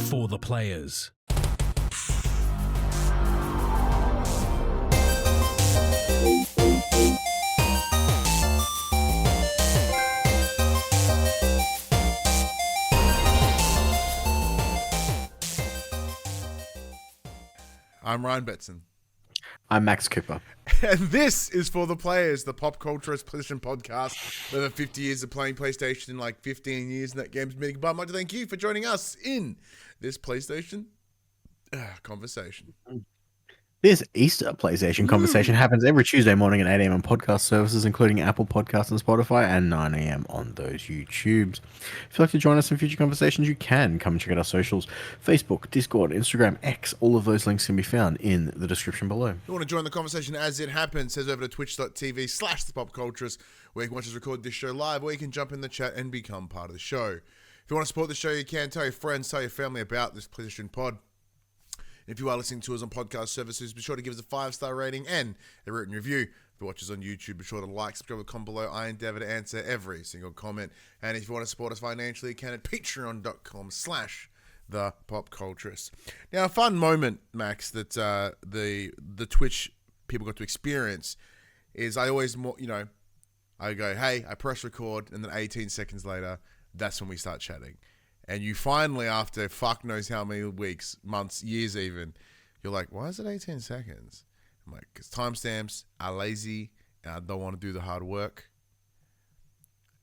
For the players. I'm Ryan Betson. I'm Max Cooper. And this is For the Players, the PopCulturists PlayStation Podcast. Over 50 years of playing PlayStation, like 15 years in that game's meeting. But I'd like to thank you for joining us in this PlayStation conversation. This Easter PlayStation conversation happens every Tuesday morning at 8 a.m. on podcast services, including Apple Podcasts and Spotify, and 9 a.m. on those YouTubes. If you'd like to join us in future conversations, you can come and check out our socials: Facebook, Discord, Instagram, X. All of those links can be found in the description below. If you want to join the conversation as it happens, head over to twitch.tv/thepopculturists, where you can watch us record this show live, or you can jump in the chat and become part of the show. If you want to support the show, you can tell your friends, tell your family about this PlayStation Pod. If you are listening to us on podcast services, be sure to give us a 5-star rating and a written review. If you watch us on YouTube, be sure to like, subscribe, and comment below. I endeavor to answer every single comment. And if you want to support us financially, you can at patreon.com/thepopculturists. Now, a fun moment, Max, that the Twitch people got to experience is I always, I go, hey, I press record, and then 18 seconds later, that's when we start chatting. And you finally, after fuck knows how many weeks, months, years even, you're like, why is it 18 seconds? I'm like, because timestamps are lazy and I don't want to do the hard work.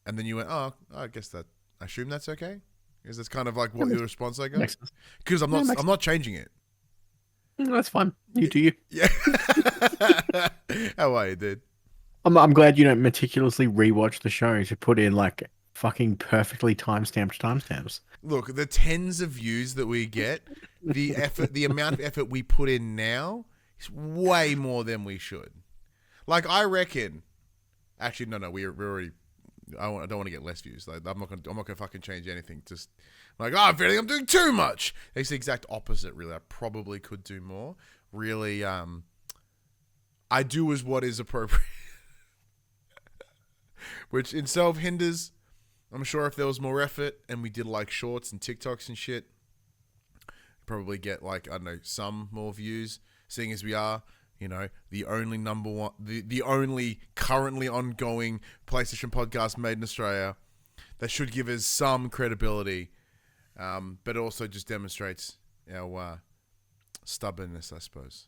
And then you went, oh, I guess I assume that's okay? Is this kind of like what your response I got? Because I'm not changing it. That's fine. You do you. Yeah. How are you, dude? I'm glad you don't meticulously rewatch the show to put in like fucking perfectly timestamps. Look, the tens of views that we get, the effort, the amount of effort we put in now is way more than we should. Like, I reckon, actually, no, we're already. I don't want to get less views. Like, I'm not gonna fucking change anything. Just like, I feel like I'm doing too much. It's the exact opposite, really. I probably could do more. Really, I do as what is appropriate, which in itself hinders. I'm sure if there was more effort and we did like shorts and TikToks and shit, probably get like, I don't know, some more views, seeing as we are, the only number one, the only currently ongoing PlayStation podcast made in Australia. That should give us some credibility, but it also just demonstrates our stubbornness, I suppose.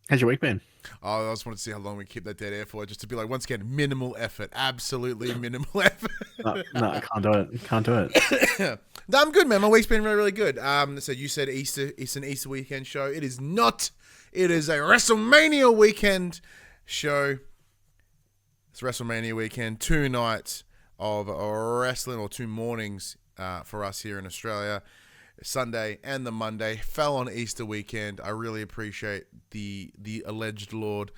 How's your week been? Oh, I just wanted to see how long we keep that dead air for, just to be like, once again, minimal effort. Absolutely minimal effort. No, I can't do it. No, I'm good, man. My week's been really, really good. So you said Easter. It's an Easter weekend show. It is not. It is a WrestleMania weekend show. It's WrestleMania weekend. 2 nights of wrestling, or 2 mornings for us here in Australia. Sunday and the Monday fell on Easter weekend. I really appreciate the alleged Lord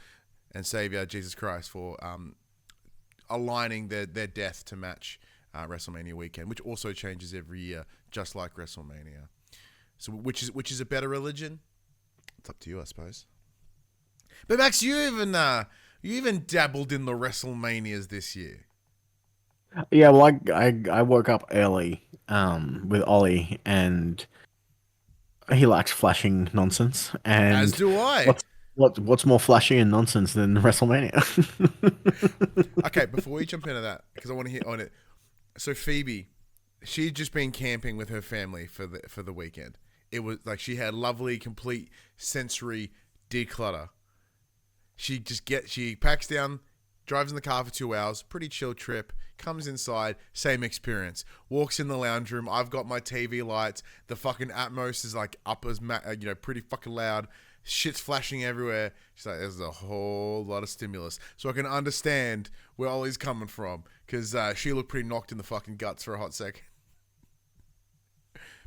and Savior Jesus Christ for aligning their death to match WrestleMania weekend, which also changes every year, just like WrestleMania. So, which is a better religion? It's up to you, I suppose. But Max, you even dabbled in the WrestleManias this year. Yeah, well, I woke up early with Ollie, and he likes flashing nonsense. And as do I. What's more flashy and nonsense than WrestleMania? Okay, before we jump into that, because I want to hear on it. So Phoebe, she'd just been camping with her family for the weekend. It was like she had lovely, complete sensory declutter. She packs down, drives in the car for 2 hours, pretty chill trip, comes inside, same experience. Walks in the lounge room, I've got my TV lights, the fucking Atmos is like up as, pretty fucking loud, shit's flashing everywhere. She's like, there's a whole lot of stimulus. So I can understand where Ollie's coming from, because she looked pretty knocked in the fucking guts for a hot second.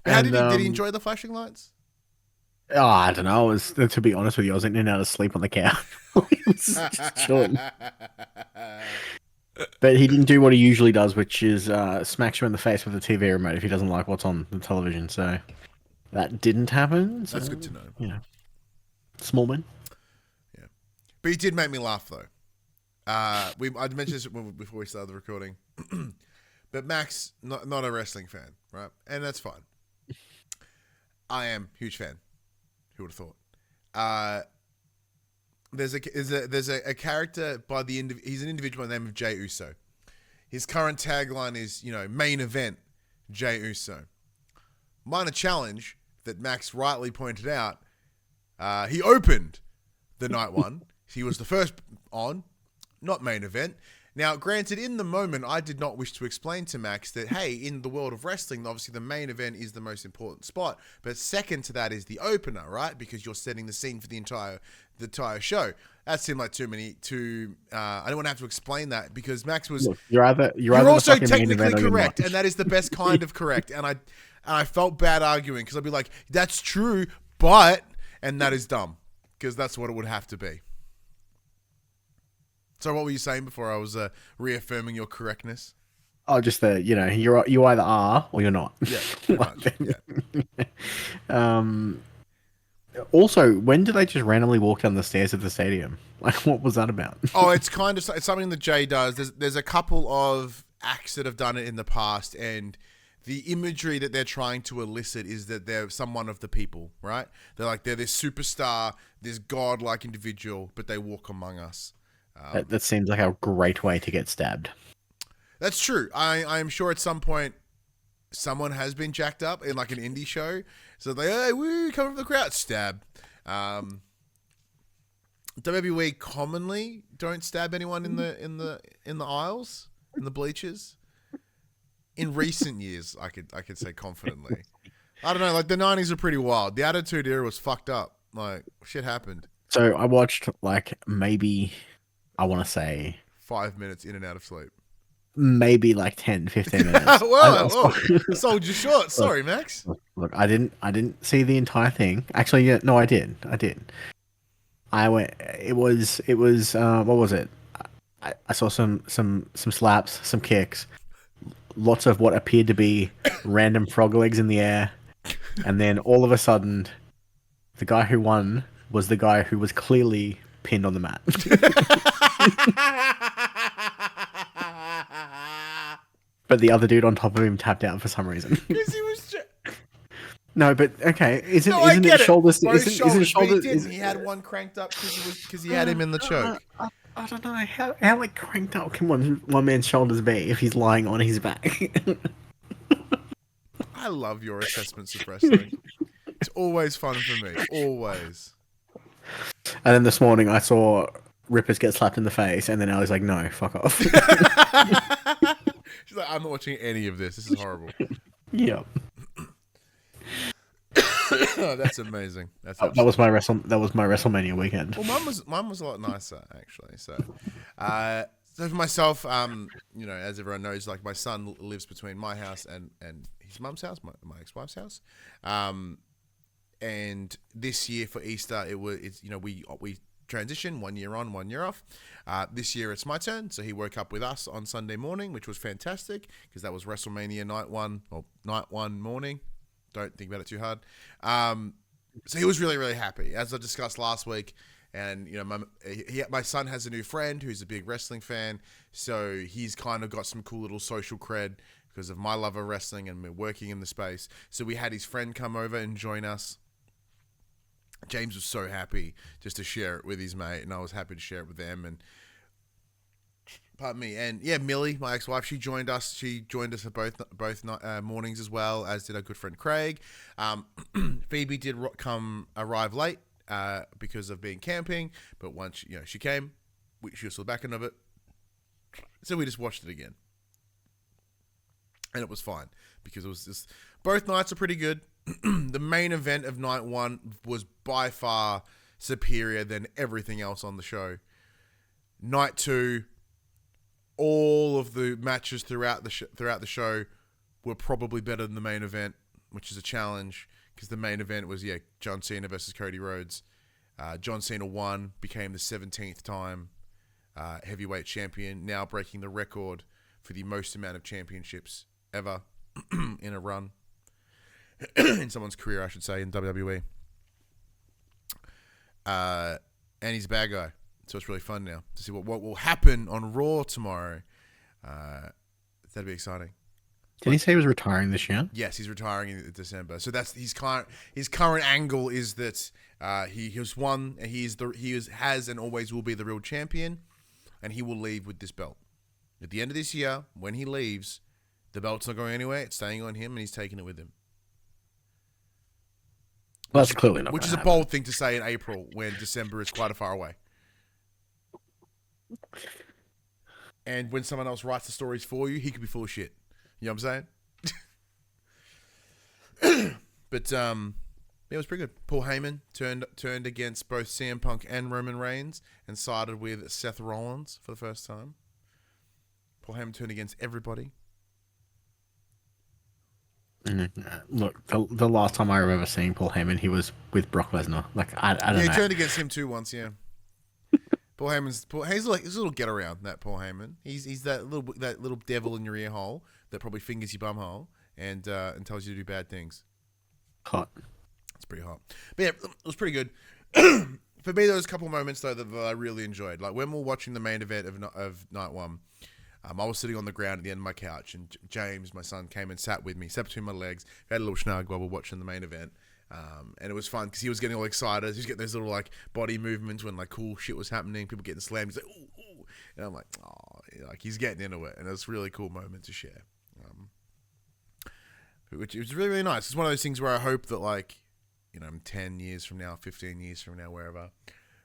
But did he enjoy the flashing lights? Oh, I don't know. To be honest with you, I was in and out of sleep on the couch. It was just chilling. But he didn't do what he usually does, which is smacks you in the face with the TV remote if he doesn't like what's on the television. So that didn't happen. So, that's good to know. Yeah. Small win. Yeah. But he did make me laugh, though. I mentioned this before we started the recording, but Max not a wrestling fan, right? And that's fine. I am a huge fan. Who would have thought? There's a character by he's an individual by the name of Jey Uso. His current tagline is, main event, Jey Uso. Minor challenge that Max rightly pointed out. He opened the night one. He was the first on, not main event. Now, granted, in the moment, I did not wish to explain to Max that, hey, in the world of wrestling, obviously the main event is the most important spot. But second to that is the opener, right? Because you're setting the scene for the entire show. That seemed like too many. I don't want to have to explain that because Max was. Look, you're also technically correct, and that is the best kind of correct. And I felt bad arguing because I'd be like, that's true, but, and that is dumb because that's what it would have to be. So what were you saying before I was reaffirming your correctness? Oh, just that, you either are or you're not. Yeah, pretty much. Yeah. Also, when did they just randomly walk down the stairs of the stadium? Like, what was that about? Oh, it's something that Jay does. There's a couple of acts that have done it in the past, and the imagery that they're trying to elicit is that they're someone of the people, right? They're this superstar, this godlike individual, but they walk among us. That seems like a great way to get stabbed. That's true. I am sure at some point someone has been jacked up in like an indie show. So they, hey, woo, coming from the crowd, stab. WWE commonly don't stab anyone in the aisles, in the bleachers. In recent years, I could say confidently. I don't know, like the 90s are pretty wild. The Attitude Era was fucked up. Like shit happened. So I watched like maybe, I want to say 5 minutes in and out of sleep. Maybe like 10, 15 minutes. Well, sold you short. Sorry, Max. Look, I didn't see the entire thing. Actually, yeah, no, I did. I went. It was. What was it? I saw some slaps, some kicks, lots of what appeared to be random frog legs in the air, and then all of a sudden, the guy who won was the guy who was clearly pinned on the mat. But the other dude on top of him tapped out for some reason. Because he was. No, but okay, isn't it shoulders? Isn't shoulders? He had one cranked up because he had him in the choke. I don't know how like cranked up can one man's shoulders be if he's lying on his back. I love your assessments of wrestling. It's always fun for me. Always. And then this morning I saw Rippers get slapped in the face, and then I was like, no, fuck off. She's like, I'm not watching any of this. This is horrible. Yep. Oh, that's amazing. That was my WrestleMania weekend. Well, mine was a lot nicer actually. So for myself, as everyone knows, like my son lives between my house and his mum's house, my ex-wife's house. And this year for Easter, we transition 1 year on, 1 year off. This year it's my turn, so he woke up with us on Sunday morning, which was fantastic because that was WrestleMania night one morning. Don't think about it too hard. So he was really, really happy, as I discussed last week. And my son has a new friend who's a big wrestling fan, so he's kind of got some cool little social cred because of my love of wrestling and me working in the space. So we had his friend come over and join us. James was so happy just to share it with his mate, and I was happy to share it with them. And pardon me, and yeah, Millie, my ex-wife, she joined us. She joined us for both mornings as well, as did our good friend Craig. Phoebe did arrive late because of being camping, but once she came, she was still back into it, so we just watched it again, and it was fine because it was just both nights are pretty good. The main event of night one was by far superior than everything else on the show. Night two, all of the matches throughout the show were probably better than the main event, which is a challenge because the main event was John Cena versus Cody Rhodes. John Cena won, became the 17th time heavyweight champion, now breaking the record for the most amount of championships ever in a run. In someone's career, I should say, in WWE. And he's a bad guy. So it's really fun now to see what will happen on Raw tomorrow. That'd be exciting. Did he say he was retiring this year? Yes, he's retiring in December. So that's his current angle is that he has won. And has and always will be the real champion, and he will leave with this belt. At the end of this year, when he leaves, the belt's not going anywhere. It's staying on him, and he's taking it with him. Well, that's clearly not. Which is a bold thing to say in April when December is quite a far away. And when someone else writes the stories for you, he could be full of shit. You know what I'm saying? But it was pretty good. Paul Heyman turned against both CM Punk and Roman Reigns and sided with Seth Rollins for the first time. Paul Heyman turned against everybody. Look, the last time I remember seeing Paul Heyman, he was with Brock Lesnar. Like I don't know. Yeah, he turned against him too once. Yeah. He's like he's a little get around that Paul Heyman. He's that little devil in your ear hole that probably fingers your bum hole and tells you to do bad things. Hot. It's pretty hot. But yeah, it was pretty good. For me, there was a couple moments though that I really enjoyed. Like when we were watching the main event of night one, I was sitting on the ground at the end of my couch, and James, my son, came and sat with me, sat between my legs. We had a little snug while we were watching the main event. And it was fun because he was getting all excited. He was getting those little like body movements when like cool shit was happening. People getting slammed. He's like, ooh, ooh. And I'm like, oh, like he's getting into it. And it was a really cool moment to share. Which it was really, really nice. It's one of those things where I hope that like, 10 years from now, 15 years from now, wherever,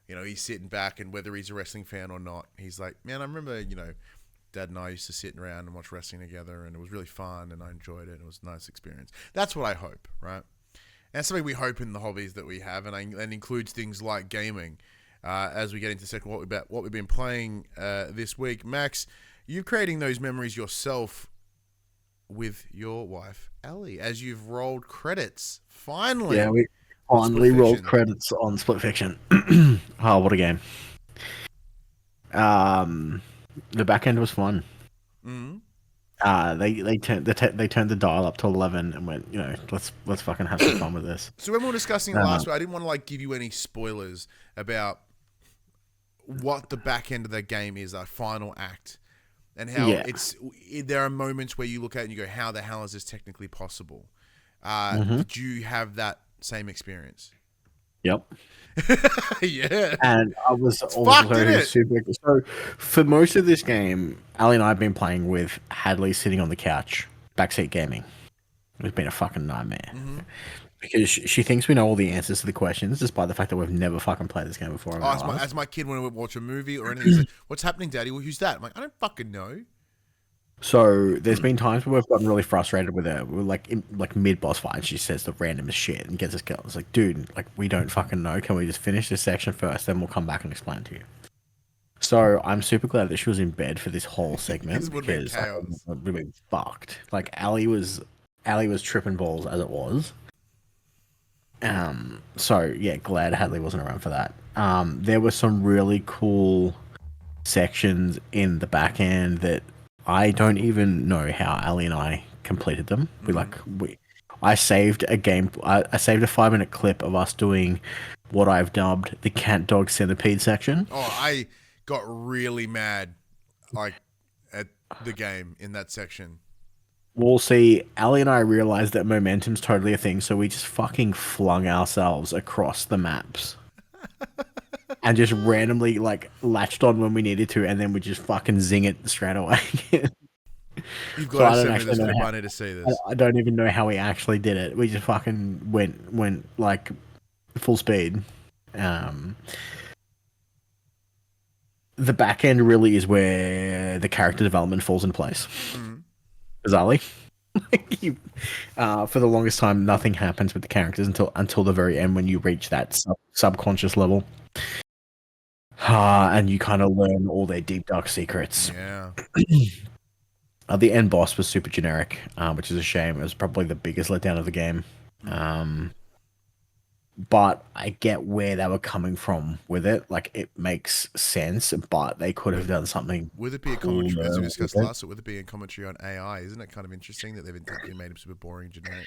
he's sitting back and whether he's a wrestling fan or not, he's like, man, I remember, Dad and I used to sit around and watch wrestling together and it was really fun and I enjoyed it. And it was a nice experience. That's what I hope, right? And something we hope in the hobbies that we have, and includes things like gaming. As we get into second, what we've been playing this week, Max, you're creating those memories yourself with your wife, Ellie, as you've rolled credits. Finally, yeah, we finally rolled credits on Split Fiction. Oh, what a game! The back end was fun. Mm-hmm. They turned the dial up to 11 and went, let's fucking have some fun with this. So when we were discussing it last week, I didn't want to like give you any spoilers about what the back end of the game is, our final act, and how there are moments where you look at it and you go, how the hell is this technically possible? Did you have that same experience? Yep. Yeah. And I was also super. So for most of this game, Ali and I have been playing with Hadley sitting on the couch, backseat gaming. It's been a fucking nightmare. Mm-hmm. Because she thinks we know all the answers to the questions, despite the fact that we've never fucking played this game before. As my kid, when we watch a movie or anything, he's like, what's happening, Daddy? Well, who's that? I'm like, I don't fucking know. So there's been times where we've gotten really frustrated with her. We're like mid boss fight, and she says the randomest shit and gets us killed. It's like, dude, like we don't fucking know. Can we just finish this section first, then we'll come back and explain to you. So I'm super glad that she was in bed for this whole segment because we've been fucked. Like Ali was tripping balls as it was. So yeah, glad Hadley wasn't around for that. There were some really cool sections in the back end that I don't even know how Ali and I completed them. I saved a 5-minute clip of us doing what I've dubbed the cat dog centipede section. Oh, I got really mad at the game in that section. We'll see. Ali and I realized that momentum's totally a thing, so we just fucking flung ourselves across the maps. And just randomly latched on when we needed to, and then we just fucking zing it straight away. You've got to send me this clip. I need to see this. I don't even know how we actually did it. We just fucking went like full speed. The back end really is where the character development falls in place. Bizarrely. For the longest time, nothing happens with the characters until the very end when you reach that subconscious level. And you kind of learn all their deep, dark secrets. Yeah. The end boss was super generic, which is a shame. It was probably the biggest letdown of the game. But I get where they were coming from with it. Like, it makes sense, but they could have done something. Would it be a commentary, as we discussed last week, would it be a commentary on AI? Isn't it kind of interesting that they've intentionally made it super boring, generic?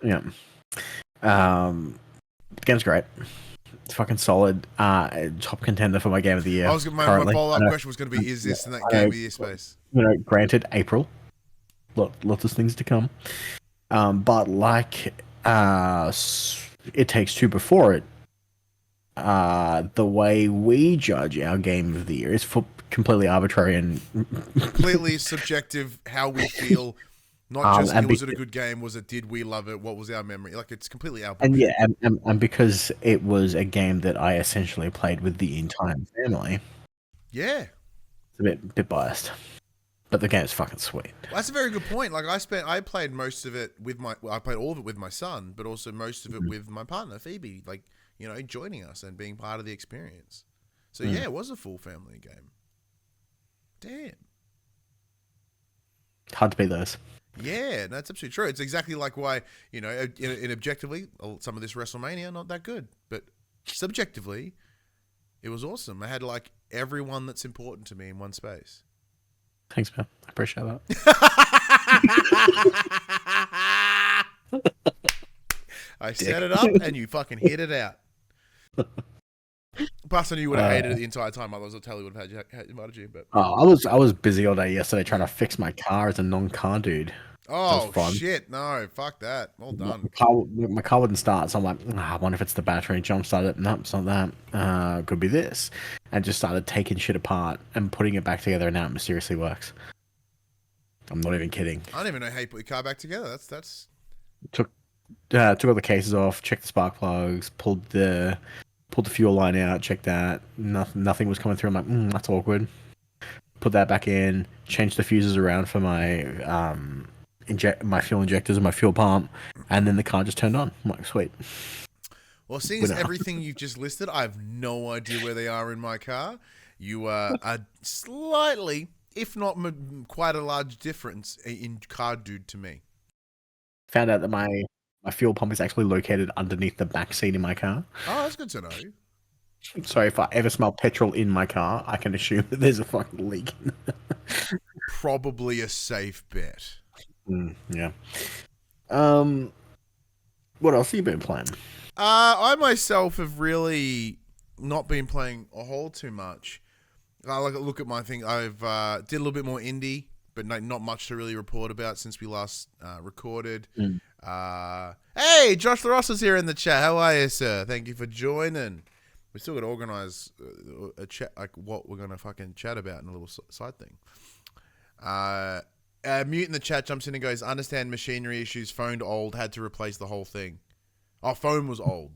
Yeah. The game's great. fucking solid. Top contender for my game of the year. My follow-up question was going to be, is this in that game of the year space? Granted, April. Lots of things to come. But like It Takes Two before it, the way we judge our game of the year is completely arbitrary and completely subjective. How we feel, not just was it a good game? Was it? Did we love it? What was our memory? Like, it's completely our bullshit. And because it was a game that I essentially played with the entire family. Yeah, it's a bit biased, but the game's fucking sweet. Well, that's a very good point. Like, I played most of it with I played all of it with my son, but also most of it with my partner Phoebe. Like, joining us and being part of the experience. So yeah, it was a full family game. Damn. Hard to beat those. Yeah, that's absolutely true. It's exactly like why, in objectively, some of this WrestleMania, not that good. But subjectively, it was awesome. I had, like, everyone that's important to me in one space. Thanks, man. I appreciate that. I set it up and you fucking hit it out. Plus, I knew you would have hated it the entire time. Otherwise, I totally would have had invited you. But I was busy all day yesterday trying to fix my car as a non-car dude. Oh shit! No, fuck that. Well done. My car wouldn't start, so I'm like, I wonder if it's the battery. Jump started. Nope, it's not that. Could be this. And just started taking shit apart and putting it back together, and now it mysteriously works. I'm not even kidding. I don't even know how you put your car back together. That's took all the cases off, checked the spark plugs, pulled the fuel line out, checked that. Nothing was coming through. I'm like, that's awkward. Put that back in, changed the fuses around for my my fuel injectors and my fuel pump, and then the car just turned on. I'm like, sweet. Well, seeing as everything you've just listed, I have no idea where they are in my car. You are slightly, if not quite a large difference in car dude to me. Found out that my fuel pump is actually located underneath the back seat in my car. Oh, that's good to know. So if I ever smell petrol in my car, I can assume that there's a fucking leak. Probably a safe bet. Yeah. What else have you been playing? I myself have really not been playing a whole too much. I look at my thing. I've did a little bit more indie, but not much to really report about since we last recorded. Hey, Josh LaRossa's here in the chat. How are you, sir? Thank you for joining. We still got to organize a chat, like what we're gonna fucking chat about in a little side thing. Mute in the chat jumps in and goes, understand machinery issues, phone old, had to replace the whole thing. Oh, phone was old.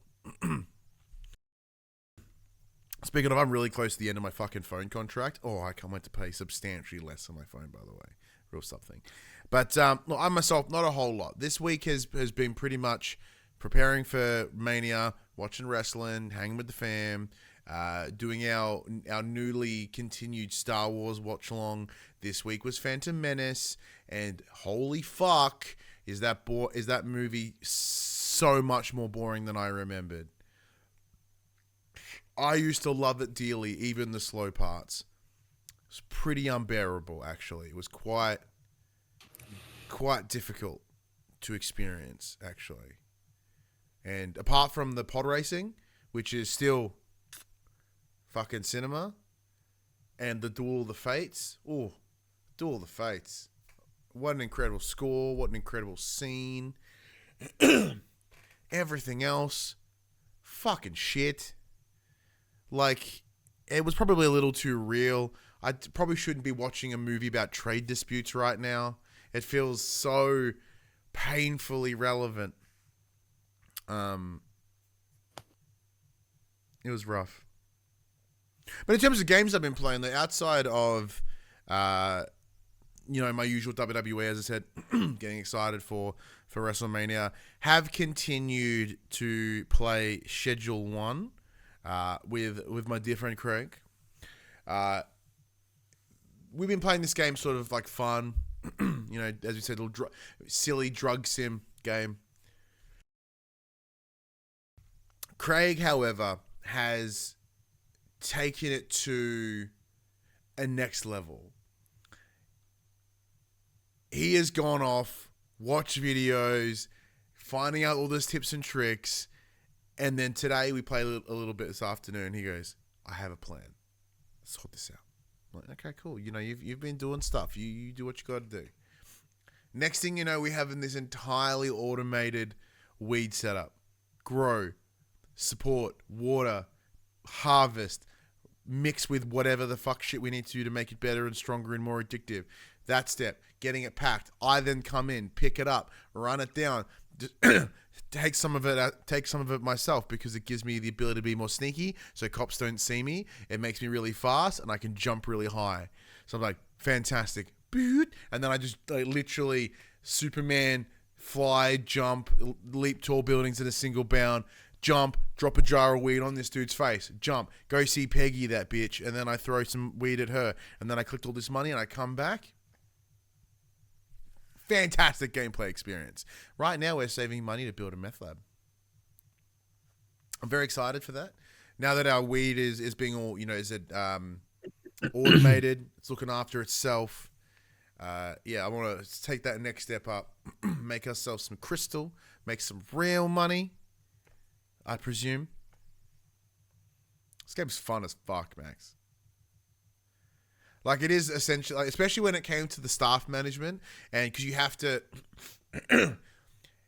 Speaking of, I'm really close to the end of my fucking phone contract. Oh, I can't wait to pay substantially less on my phone, by the way. Real something. But look, I myself, not a whole lot. This week has been pretty much preparing for Mania, watching wrestling, hanging with the fam, doing our newly continued Star Wars watch along. This week was Phantom Menace, and holy fuck, is that movie so much more boring than I remembered. I used to love it dearly, even the slow parts. It was pretty unbearable, actually. It was quite difficult to experience, actually. And apart from the pod racing, which is still fucking cinema, and the Duel of the Fates. Oh, Duel of the Fates. What an incredible score. What an incredible scene. Everything else, fucking shit. Like, it was probably a little too real. I probably shouldn't be watching a movie about trade disputes right now. It feels so painfully relevant. It was rough. But in terms of games I've been playing, the outside of, my usual WWE, as I said, getting excited for WrestleMania, have continued to play Schedule 1 with my dear friend Craig. We've been playing this game sort of like fun, as we said, a little silly drug sim game. Craig, however, has taken it to a next level. He has gone off, watched videos, finding out all those tips and tricks, And then today we played a little bit this afternoon. He goes, I have a plan. Let's sort this out. I'm like, okay, cool. You know, you've been doing stuff. You do what you got to do. Next thing you know, we have this entirely automated weed setup. Grow, support, water, harvest, mix with whatever the fuck shit we need to do to make it better and stronger and more addictive. That step, getting it packed. I then come in, pick it up, run it down, take some of it myself because it gives me the ability to be more sneaky so cops don't see me. It makes me really fast and I can jump really high. So I'm like, fantastic. And then I just literally Superman, fly, jump, leap tall buildings in a single bound, jump, drop a jar of weed on this dude's face, jump, go see Peggy, that bitch, and then I throw some weed at her, and then I collect all this money and I come back. Fantastic gameplay experience. Right now we're saving money to build a meth lab. I'm very excited for that. Now that our weed is being all, automated, it's looking after itself. I want to take that next step up, make ourselves some crystal, make some real money, I presume. This game's fun as fuck, Max. Like, it is essentially, like, especially when it came to the staff management, and because you have to,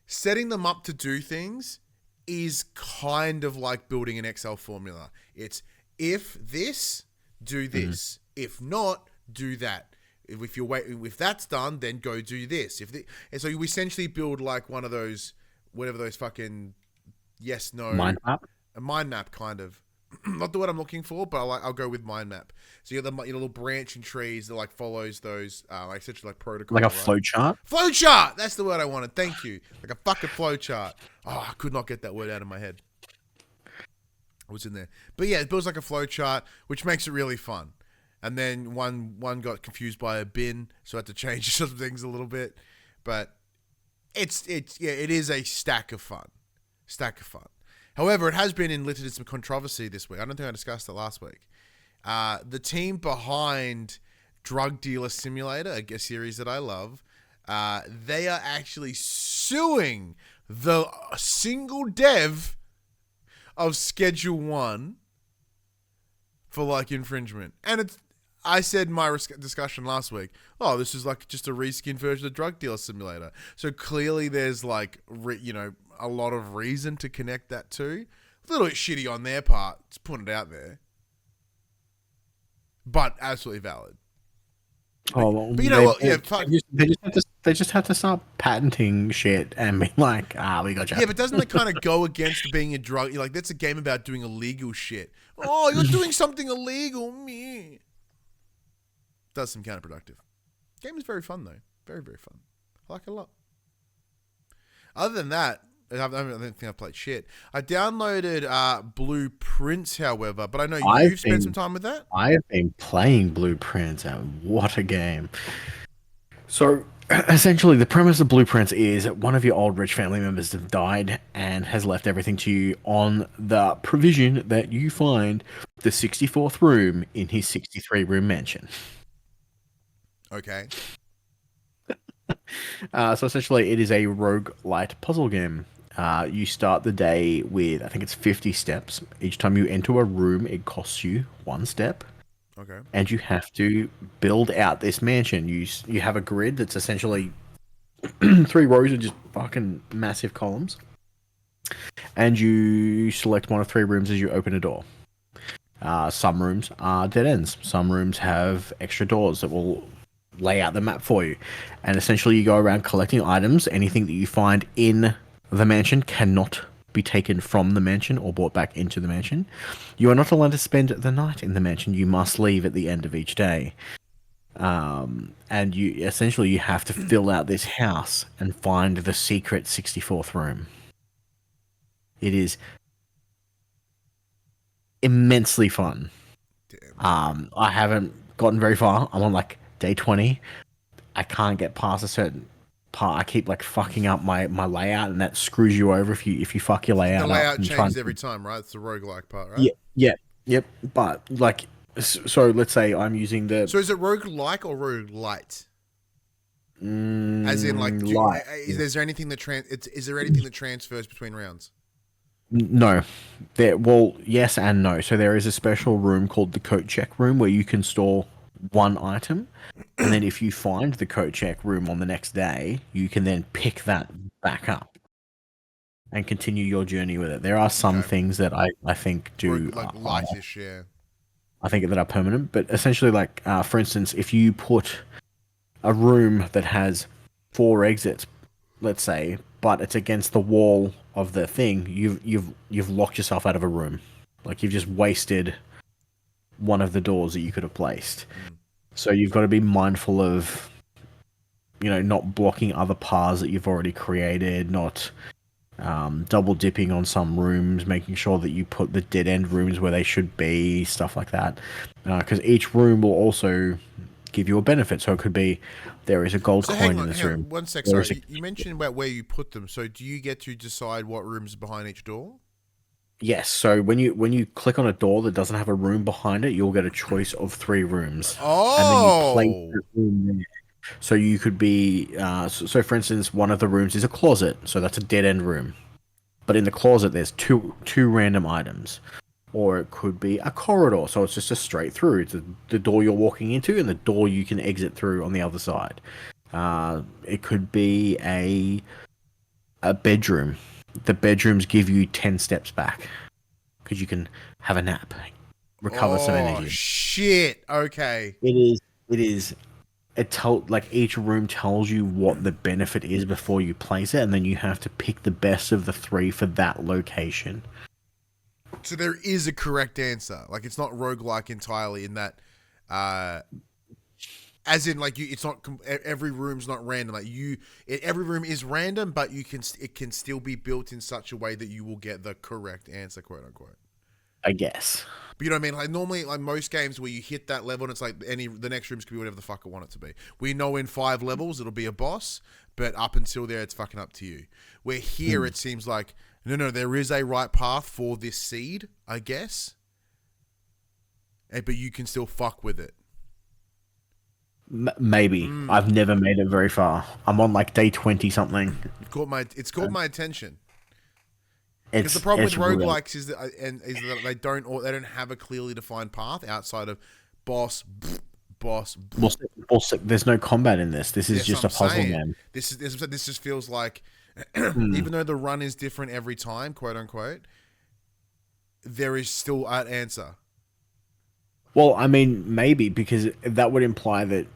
setting them up to do things is kind of like building an Excel formula. It's, if this, do this. If not, do that. If that's done, then go do this. And so you essentially build like one of those, whatever those fucking yes, no. Mind map? A mind map, kind of. Not the word I'm looking for, but I'll go with mind map. So you have the little branching trees that like follows those, like essentially like protocol. Like a flow chart? Flow chart! That's the word I wanted. Thank you. Like a fucking flow chart. Oh, I could not get that word out of my head. It was in there. But yeah, it builds like a flow chart, which makes it really fun. And then one got confused by a bin, so I had to change some things a little bit. But it is a stack of fun. However, it has been enlisted in some controversy this week. I don't think I discussed it last week. The team behind Drug Dealer Simulator, a series that I love, they are actually suing the single dev of Schedule 1 for like infringement. And I said in my discussion last week, oh, this is like just a reskin version of Drug Dealer Simulator. So clearly there's like, a lot of reason to connect that to. A little bit shitty on their part, just putting it out there. But absolutely valid. Oh, well, but you know what? Yeah, they just have to start patenting shit and be like, we got you. Yeah, but doesn't that kind of go against being a drug? Like, that's a game about doing illegal shit. Oh, you're doing something illegal, me. Does seem counterproductive. Game is very fun though, very very fun. I like it a lot. Other than that, I don't think I've played shit. I downloaded Blueprints, however, but I know you've spent some time with that. I have been playing Blueprints, and what a game. So, essentially, the premise of Blueprints is one of your old rich family members have died and has left everything to you on the provision that you find the 64th room in his 63-room mansion. Okay. So essentially, it is a roguelite puzzle game. You start the day with, I think it's 50 steps. Each time you enter a room, it costs you 1 step. Okay. And you have to build out this mansion. You have a grid that's essentially 3 rows of just fucking massive columns. And you select one of 3 rooms as you open a door. Some rooms are dead ends. Some rooms have extra doors that will lay out the map for you. And essentially you go around collecting items. Anything that you find in the mansion cannot be taken from the mansion or brought back into the mansion. You are not allowed to spend the night in the mansion. You must leave at the end of each day. And you have to fill out this house and find the secret 64th room. It is immensely fun. Damn. I haven't gotten very far. I'm on like day 20. I can't get past a certain part. I keep like fucking up my layout, and that screws you over if you fuck your layout. The layout changes every time, right? It's the roguelike part, right? Yep. But like, so let's say I'm using the. So is it roguelike or roguelite? As in, like, light. Is there anything that transfers between rounds? No. Well, yes and no. So there is a special room called the coat check room where you can store one item, and then if you find the coat check room on the next day, you can then pick that back up and continue your journey with it. There are some Okay. things that I think do Like lightish, yeah. I think that are permanent, but essentially, like for instance, if you put a room that has 4 exits, let's say, but it's against the wall of the thing, you've locked yourself out of a room. Like you've just wasted one of the doors that you could have placed. Mm. So you've got to be mindful of, not blocking other paths that you've already created, not double dipping on some rooms, making sure that you put the dead end rooms where they should be, stuff like that. Because each room will also give you a benefit. So it could be there is a gold So coin in this room. one sec. There is Sorry, you mentioned about where you put them. So do you get to decide what rooms are behind each door? Yes. So when you click on a door that doesn't have a room behind it, you'll get a choice of 3 rooms, and then you place Oh, the room there. So you could be so for instance, one of the rooms is a closet, so that's a dead end room. But in the closet, there's two random items. Or it could be a corridor, so it's just a straight through. It's the door you're walking into and the door you can exit through on the other side. It could be a bedroom. The bedrooms give you 10 steps back because you can have a nap, recover some oh energy. shit. Okay. It is like each room tells you what the benefit is before you place it, and then you have to pick the best of the 3 for that location. So there is a correct answer. Like it's not roguelike entirely in that, as in like it's not every room's not random. Like every room is random, but it can still be built in such a way that you will get the correct answer, quote unquote. I guess. But you know what I mean? Like normally, like most games where you hit that level and it's like the next rooms could be whatever the fuck I want it to be. We know in 5 levels it'll be a boss, but up until there it's fucking up to you. Where here it seems like no, there is a right path for this seed, I guess. But you can still fuck with it. Maybe. I've never made it very far. I'm on like day 20 something. It's caught my attention. Because the problem with roguelikes is that they don't have a clearly defined path outside of boss. Well, there's no combat in this. This is just a puzzle game. This just feels like, even though the run is different every time, quote unquote, there is still an answer. Well, I mean, maybe because that would imply that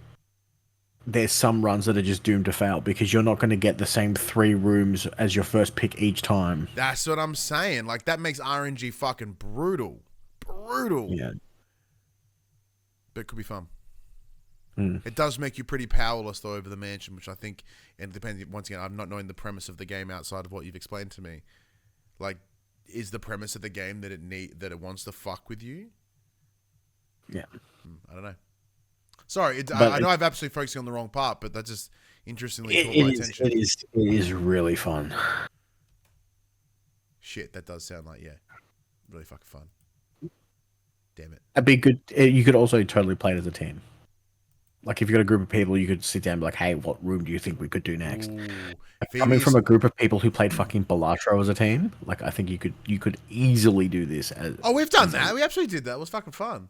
there's some runs that are just doomed to fail because you're not going to get the same 3 rooms as your first pick each time. That's what I'm saying. Like that makes RNG fucking brutal. Yeah. But it could be fun. Mm. It does make you pretty powerless though over the mansion, which I think, and depending once again, I'm not knowing the premise of the game outside of what you've explained to me. Like, is the premise of the game that it wants to fuck with you? Yeah. I don't know. Sorry, I know I've absolutely focusing on the wrong part, but that just interestingly caught my attention. It is really fun. Shit, that does sound like really fucking fun. Damn it. It'd be good. You could also totally play it as a team. Like if you got a group of people, you could sit down and be like, "Hey, what room do you think we could do next?" Coming from a group of people who played fucking Balatro as a team, like I think you could easily do this. We've done that. We absolutely did that. It was fucking fun.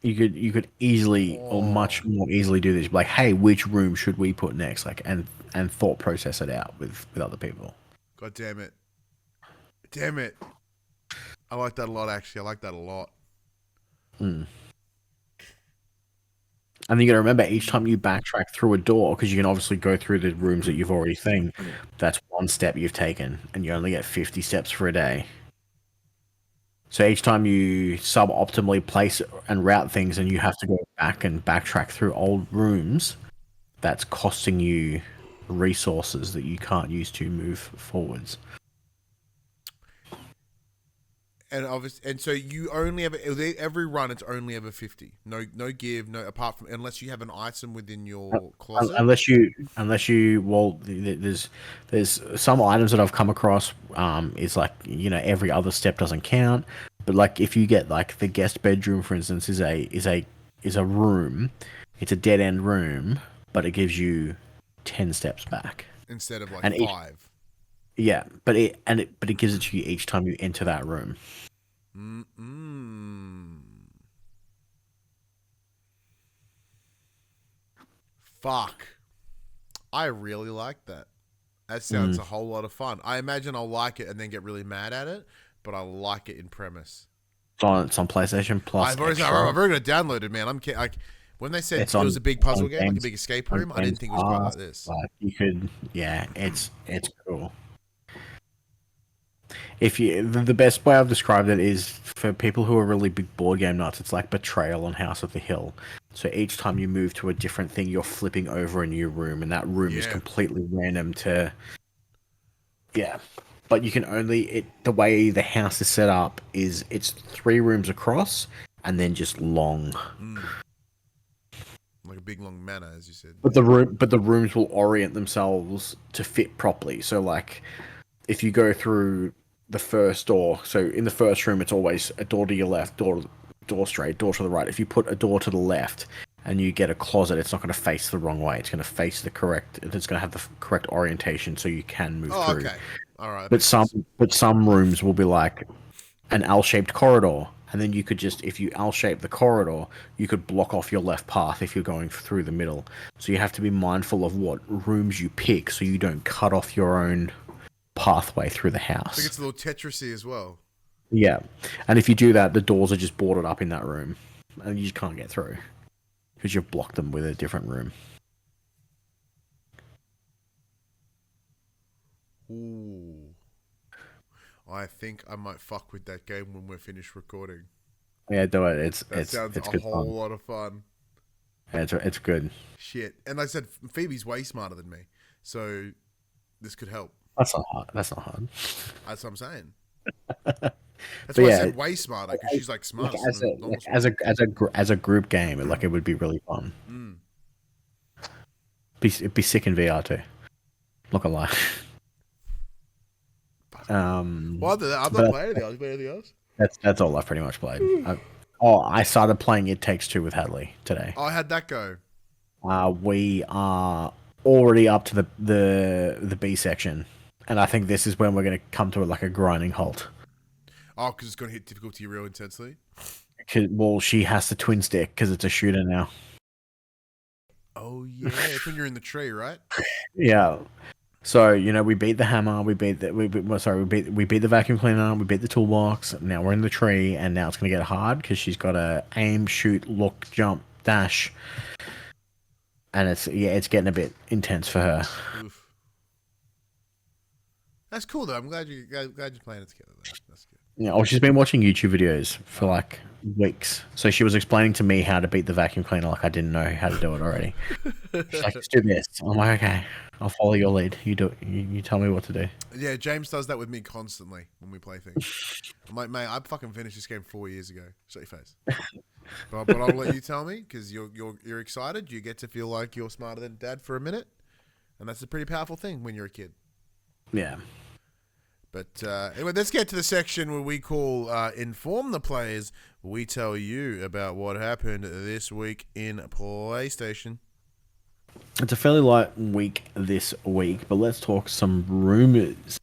You could easily or much more easily do this. Like, hey, which room should we put next? Like, and thought process it out with other people. God damn it. Damn it. I like that a lot, actually. I like that a lot. And then you got to remember each time you backtrack through a door, because you can obviously go through the rooms that you've already seen. That's one step you've taken, and you only get 50 steps for a day. So each time you suboptimally place and route things, and you have to go back and backtrack through old rooms, that's costing you resources that you can't use to move forwards. And obviously, and so you only ever every run it's only ever 50. No give, no apart from unless you have an item within your closet. Unless you well, there's some items that I've come across. Is like every other step doesn't count. But like if you get like the guest bedroom, for instance, is a room. It's a dead end room, but it gives you 10 steps back Instead of like and 5. Yeah, but it gives it to you each time you enter that room. Fuck. I really like that. That sounds Mm. a whole lot of fun. I imagine I'll like it and then get really mad at it, but I like it in premise. It's on PlayStation Plus I've already Extra. got it downloaded, man. When they said It's it was a big puzzle game, like a games, big escape on room, I Games didn't think it was quite like Pass. this. Like you could, yeah, it's cool. If you the best way I've described it is for people who are really big board game nuts. It's like Betrayal on House of the Hill. So each time you move to a different thing, you're flipping over a new room, and that room is completely random to. Yeah, but you can only the way the house is set up is it's 3 rooms across and then just long. Like a big long manor, as you said. But the rooms will orient themselves to fit properly. So like, if you go through the first door, so in the first room, it's always a door to your left, door straight, door to the right. If you put a door to the left and you get a closet, it's not going to face the wrong way. It's going to face the correct. It's going to have the correct orientation, so you can move through. Okay, all right. But some rooms will be like an L-shaped corridor, and then you could just, if you L-shape the corridor, you could block off your left path if you're going through the middle. So you have to be mindful of what rooms you pick, so you don't cut off your own pathway through the house. I think it's a little Tetrisy as well. Yeah, and if you do that, the doors are just boarded up in that room, and you just can't get through because you've blocked them with a different room. Ooh, I think I might fuck with that game when we're finished recording. Yeah, do it. That sounds a whole lot of fun. Yeah, it's good. Shit, and like I said, Phoebe's way smarter than me, so this could help. That's not hard. That's not hard. That's what I'm saying. That's why I said way smarter, because she's like smarter. As a group game, like it would be really fun. It'd be sick in VR too. Not gonna lie. Well, I've not played anything else. That's all I've pretty much played. I started playing It Takes Two with Hadley today. Oh, how'd that go? We are already up to the B section, and I think this is when we're going to come to like a grinding halt. Oh, because it's going to hit difficulty real intensely? Well, she has to twin stick because it's a shooter now. Oh, yeah. It's when you're in the tree, right? Yeah. So, we beat the hammer, we beat the vacuum cleaner, we beat the toolbox, now we're in the tree, and now it's going to get hard because she's got to aim, shoot, look, jump, dash. And it's getting a bit intense for her. Oof. That's cool, though. I'm glad you're playing it together, though. That's good. Yeah, she's been watching YouTube videos for like weeks. So she was explaining to me how to beat the vacuum cleaner like I didn't know how to do it already. She's like, let's do this. I'm like, okay, I'll follow your lead. You do it. You tell me what to do. Yeah, James does that with me constantly when we play things. I'm like, mate, I fucking finished this game 4 years ago. Shut your face. But I'll let you tell me because you're excited. You get to feel like you're smarter than Dad for a minute, and that's a pretty powerful thing when you're a kid. Yeah. But anyway, let's get to the section where we call Inform the Players. We tell you about what happened this week in PlayStation. It's a fairly light week this week, but let's talk some rumors.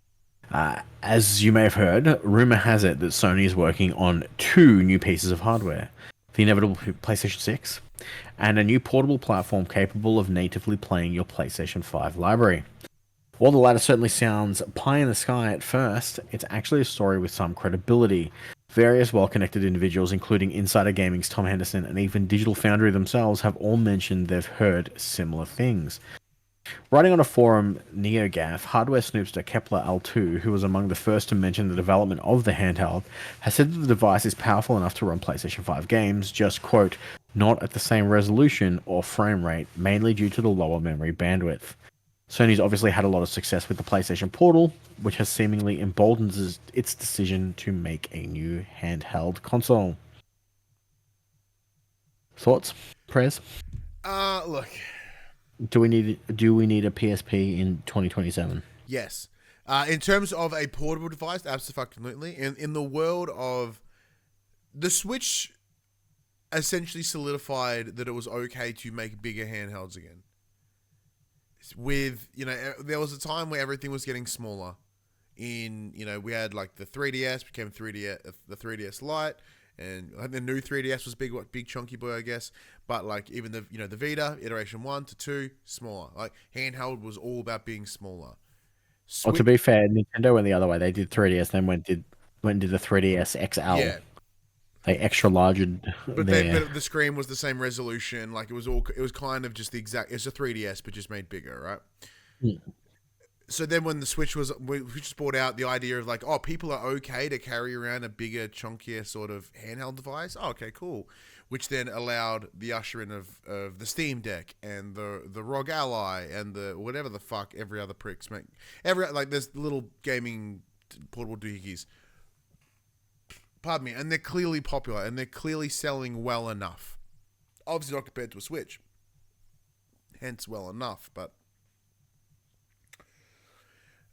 As you may have heard, rumor has it that Sony is working on 2 new pieces of hardware. The inevitable PlayStation 6 and a new portable platform capable of natively playing your PlayStation 5 library. While the latter certainly sounds pie in the sky at first, it's actually a story with some credibility. Various well-connected individuals, including Insider Gaming's Tom Henderson and even Digital Foundry themselves, have all mentioned they've heard similar things. Writing on a forum, NeoGAF, hardware snoopster Kepler L2, who was among the first to mention the development of the handheld, has said that the device is powerful enough to run PlayStation 5 games, just, quote, not at the same resolution or frame rate, mainly due to the lower memory bandwidth. Sony's obviously had a lot of success with the PlayStation Portal, which has seemingly emboldened its decision to make a new handheld console. Thoughts, prayers? Look. Do we need a PSP in 2027? Yes. In terms of a portable device, absolutely. In the world of the Switch, essentially solidified that it was okay to make bigger handhelds again. With, there was a time where everything was getting smaller. we had like the 3DS became 3DS, the 3DS Lite, and I think the new 3DS was big chunky boy, I guess. But like even the the Vita iteration 1 to 2 smaller. Like handheld was all about being smaller. Well, to be fair, Nintendo went the other way. They did 3DS, then went and did the 3DS XL. Yeah, They extra larged but there. but the screen was the same resolution. Like it was kind of just the exact. It's a 3DS, but just made bigger, right? Hmm. So then when the Switch was brought out, the idea of like, oh, people are okay to carry around a bigger, chunkier sort of handheld device. Oh, okay, cool. Which then allowed the usher in of the Steam Deck and the ROG Ally and the whatever the fuck every other pricks make. There's little gaming portable doohickeys. Pardon me. And they're clearly popular and they're clearly selling well enough. Obviously not compared to a Switch. Hence well enough, but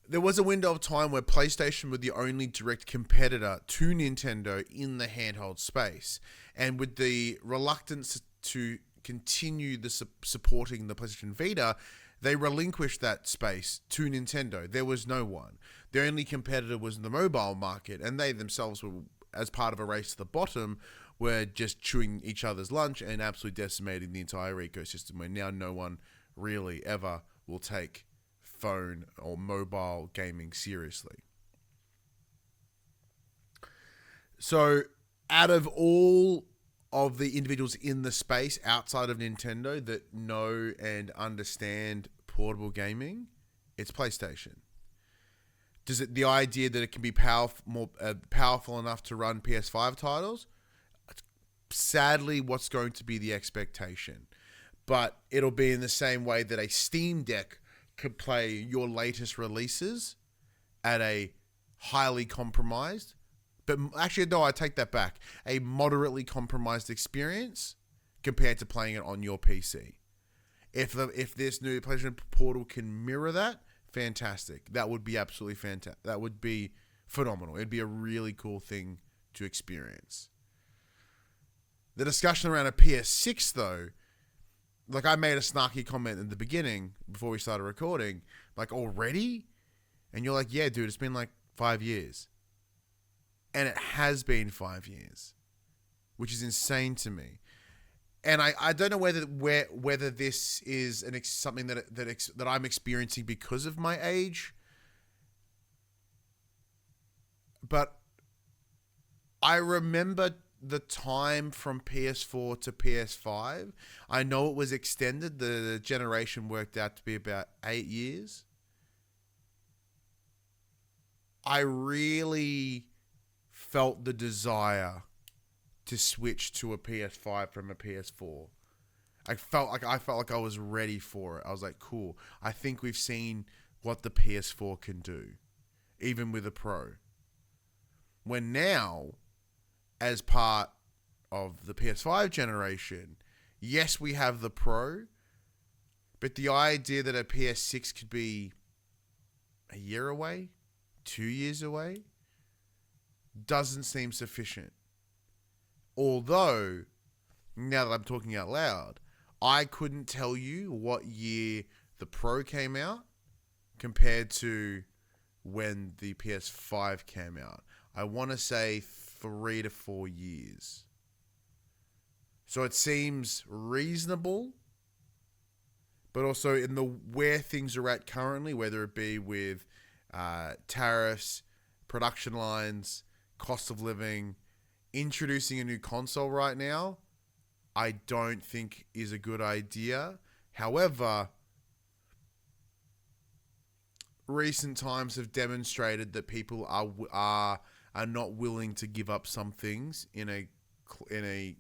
there was a window of time where PlayStation were the only direct competitor to Nintendo in the handheld space. And with the reluctance to continue supporting the PlayStation Vita, they relinquished that space to Nintendo. There was no one. The only competitor was the mobile market, and they themselves were, as part of a race to the bottom, were just chewing each other's lunch and absolutely decimating the entire ecosystem, where now no one really ever will take phone or mobile gaming seriously. So out of all of the individuals in the space outside of Nintendo that know and understand portable gaming, it's PlayStation. The idea that it can be powerful enough to run PS5 titles? Sadly, what's going to be the expectation. But it'll be in the same way that a Steam Deck could play your latest releases at a highly compromised, but actually no, I take that back, a moderately compromised experience compared to playing it on your PC. If this new PlayStation Portal can mirror that, fantastic. That would be absolutely fantastic. That would be phenomenal. It'd be a really cool thing to experience. The discussion around a PS6 though, like I made a snarky comment in the beginning before we started recording, like already? And you're like, yeah, dude, it's been like 5 years. And it has been 5 years, which is insane to me. And I don't know whether this is something that I'm experiencing because of my age, but I remember the time from PS4 to PS5. I know it was extended. The generation worked out to be about 8 years. I really felt the desire to switch to a PS5 from a PS4. I felt like I was ready for it. I was like, cool. I think we've seen what the PS4 can do, even with a Pro. When now, as part of the PS5 generation, yes, we have the Pro, but the idea that a PS6 could be a year away, 2 years away, doesn't seem sufficient. Although, now that I'm talking out loud, I couldn't tell you what year the Pro came out compared to when the PS5 came out. I want to say 3 to 4 years. So it seems reasonable, but also in the where things are at currently, whether it be with tariffs, production lines, cost of living, introducing a new console right now, I don't think is a good idea. However, recent times have demonstrated that people are not willing to give up some things in a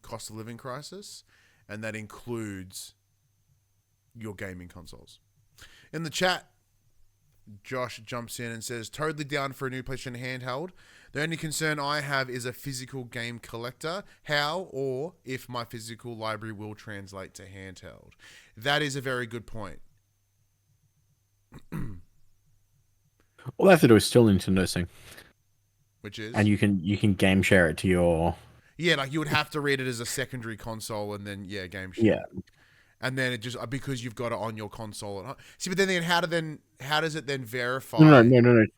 cost of living crisis, and that includes your gaming consoles. In the chat, Josh jumps in and says, totally down for a new PlayStation handheld. The only concern I have is a physical game collector. How or if my physical library will translate to handheld. That is a very good point. All they have to do is still Nintendo thing. Which is? And you can game share it to your... Yeah, like you would have to read it as a secondary console and then, game share. Yeah. And then it just because you've got it on your console at home. See, but then how does it then verify? No.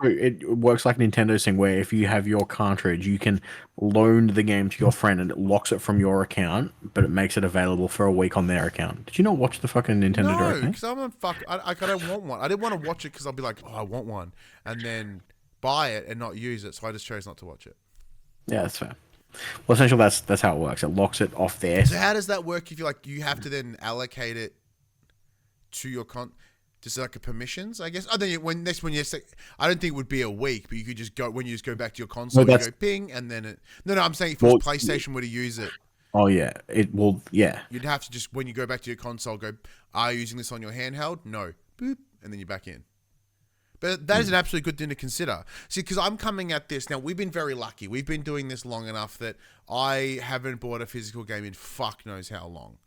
It works like Nintendo's thing, where if you have your cartridge, you can loan the game to your friend, and it locks it from your account, but it makes it available for a week on their account. Did you not watch the fucking Nintendo Direct? No, because I'm a fuck. I don't want one. I didn't want to watch it because I'll be like, oh, I want one, and then buy it and not use it. So I just chose not to watch it. Yeah, that's fair. Well, essentially, that's how it works. It locks it off there. So how does that work? If you have to then allocate it to your just like a permissions, I guess. I think when you say, I don't think it would be a week, but you could just go when you just go back to your console, you go ping, and then it. No, I'm saying if PlayStation were to use it. Oh yeah, it will. Yeah, you'd have to just when you go back to your console, go. Are you using this on your handheld? No, boop, and then you're back in. But that is an absolutely good thing to consider. See, because I'm coming at this now. We've been very lucky. We've been doing this long enough that I haven't bought a physical game in fuck knows how long.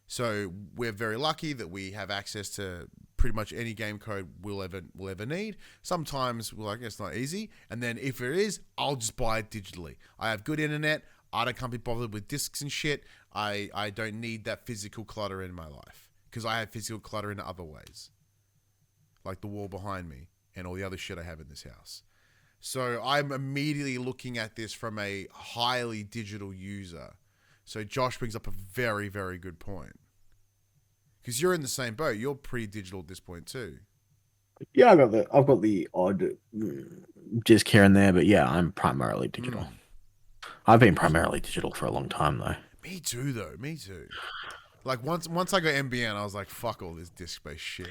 So we're very lucky that we have access to pretty much any game code we'll ever need. Sometimes we're like, it's not easy. And then if it is, I'll just buy it digitally. I have good internet. I can't be bothered with discs and shit. I don't need that physical clutter in my life because I have physical clutter in other ways. Like the wall behind me and all the other shit I have in this house. So I'm immediately looking at this from a highly digital user. So Josh brings up a very, very good point. Because you're in the same boat. You're pretty digital at this point too. Yeah, I've got the odd disc here and there, but yeah, I'm primarily digital. I've been primarily digital for a long time though. Me too, though. Me too. Like once I got MBN, I was like, fuck all this disc-based shit.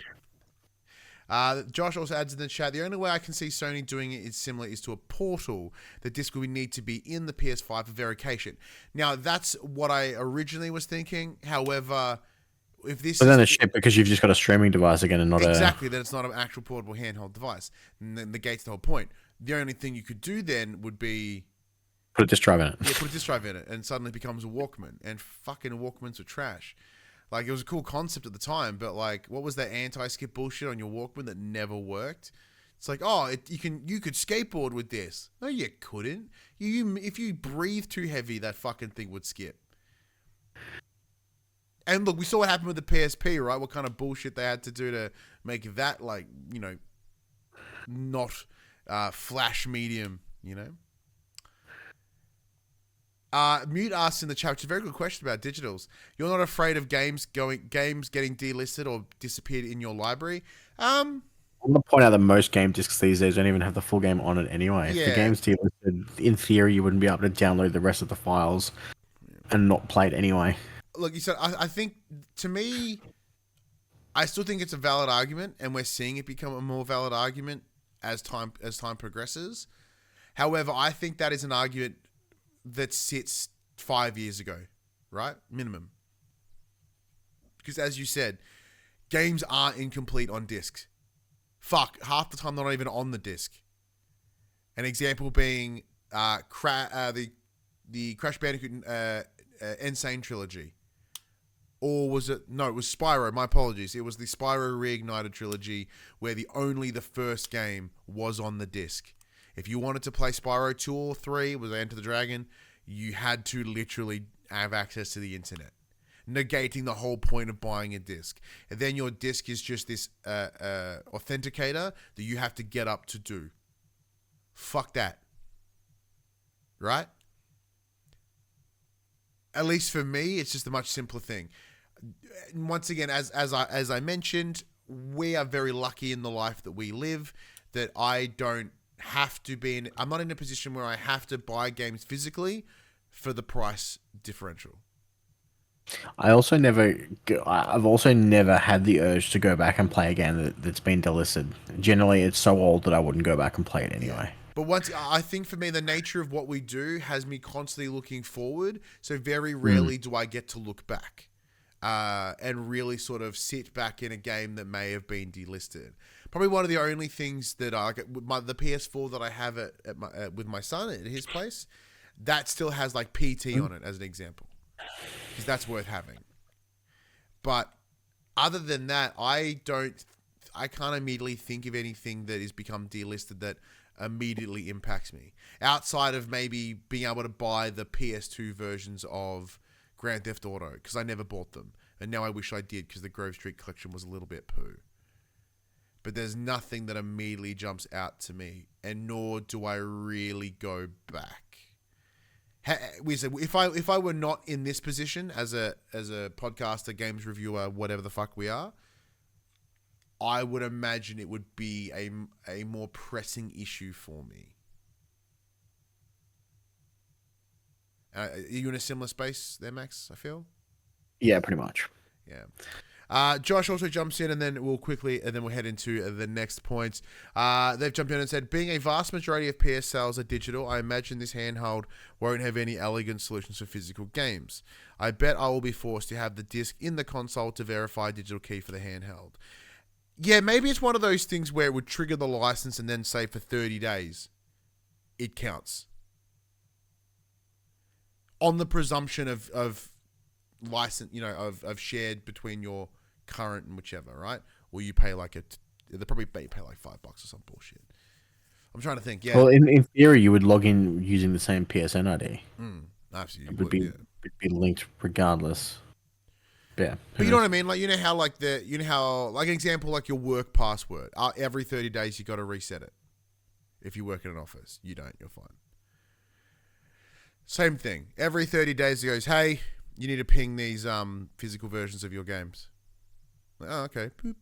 Josh also adds in the chat, the only way I can see Sony doing it is similar is to a portal. The disc will need to be in the PS5 for verification. Now, that's what I originally was thinking. However, if this then it's shit because you've just got a streaming device again and not exactly, then it's not an actual portable handheld device. And then negates the whole point. The only thing you could do then would be put a disc drive in it. Yeah, put a disc drive in it and suddenly it becomes a Walkman. And fucking Walkmans were trash. Like, it was a cool concept at the time, but like, what was that anti-skip bullshit on your Walkman that never worked? It's like, oh, you could skateboard with this. No, you couldn't. If you breathe too heavy, that fucking thing would skip. And look, we saw what happened with the PSP, right? What kind of bullshit they had to do to make that, like, you know, not flash medium, you know? Mute asks in the chat, which is a very good question about digitals. You're not afraid of games getting delisted or disappeared in your library? I'm going to point out that most game discs these days don't even have the full game on it anyway. Yeah. If the game's delisted, in theory, you wouldn't be able to download the rest of the files and not play it anyway. Look, you said, I think, to me, I still think it's a valid argument, and we're seeing it become a more valid argument as time progresses. However, I think that is an argument that sits 5 years ago, right? Minimum. Because as you said, games are incomplete on discs. Fuck, half the time they're not even on the disc. An example being the Crash Bandicoot Insane Trilogy. Or was it... No, it was Spyro. My apologies. It was the Spyro Reignited Trilogy where the first game was on the disc. If you wanted to play Spyro 2 or 3, was Enter the Dragon, you had to literally have access to the internet, negating the whole point of buying a disc. And then your disc is just this authenticator that you have to get up to do. Fuck that. Right? At least for me, it's just a much simpler thing. Once again, as I mentioned, we are very lucky in the life that we live that I don't have to be in. I'm not in a position where I have to buy games physically for the price differential. I've also never had the urge to go back and play a game that's been delisted. Generally, it's so old that I wouldn't go back and play it anyway. Yeah. But I think for me, the nature of what we do has me constantly looking forward. So very rarely do I get to look back and really sort of sit back in a game that may have been delisted. Probably one of the only things that the PS4 that I have with my son at his place, that still has like PT on it as an example, because that's worth having. But other than that, I can't immediately think of anything that has become delisted that immediately impacts me, outside of maybe being able to buy the PS2 versions of Grand Theft Auto, because I never bought them. And now I wish I did because the Grove Street collection was a little bit poo. But there's nothing that immediately jumps out to me, and nor do I really go back. We said if I were not in this position as a podcaster, games reviewer, whatever the fuck we are, I would imagine it would be a more pressing issue for me. Are you in a similar space there, Max? I feel. Yeah, pretty much. Yeah. Josh also jumps in, and then we'll head into the next points. They've jumped in and said, being a vast majority of PS sales are digital, I imagine this handheld won't have any elegant solutions for physical games. I bet I will be forced to have the disc in the console to verify digital key for the handheld. Yeah, maybe it's one of those things where it would trigger the license and then say for 30 days, it counts. On the presumption of license, of shared between your current and whichever, right? Or you pay they probably pay like $5 or some bullshit. I'm trying to think. Yeah. Well, in theory, you would log in using the same PSN ID. Absolutely. It would be linked regardless. Yeah. But you know what I mean? Like, how an example, like your work password. Every 30 days you got to reset it. If you work in an office, you don't. You're fine. Same thing. Every 30 days it goes, hey, you need to ping these physical versions of your games. Like, oh, okay. Boop.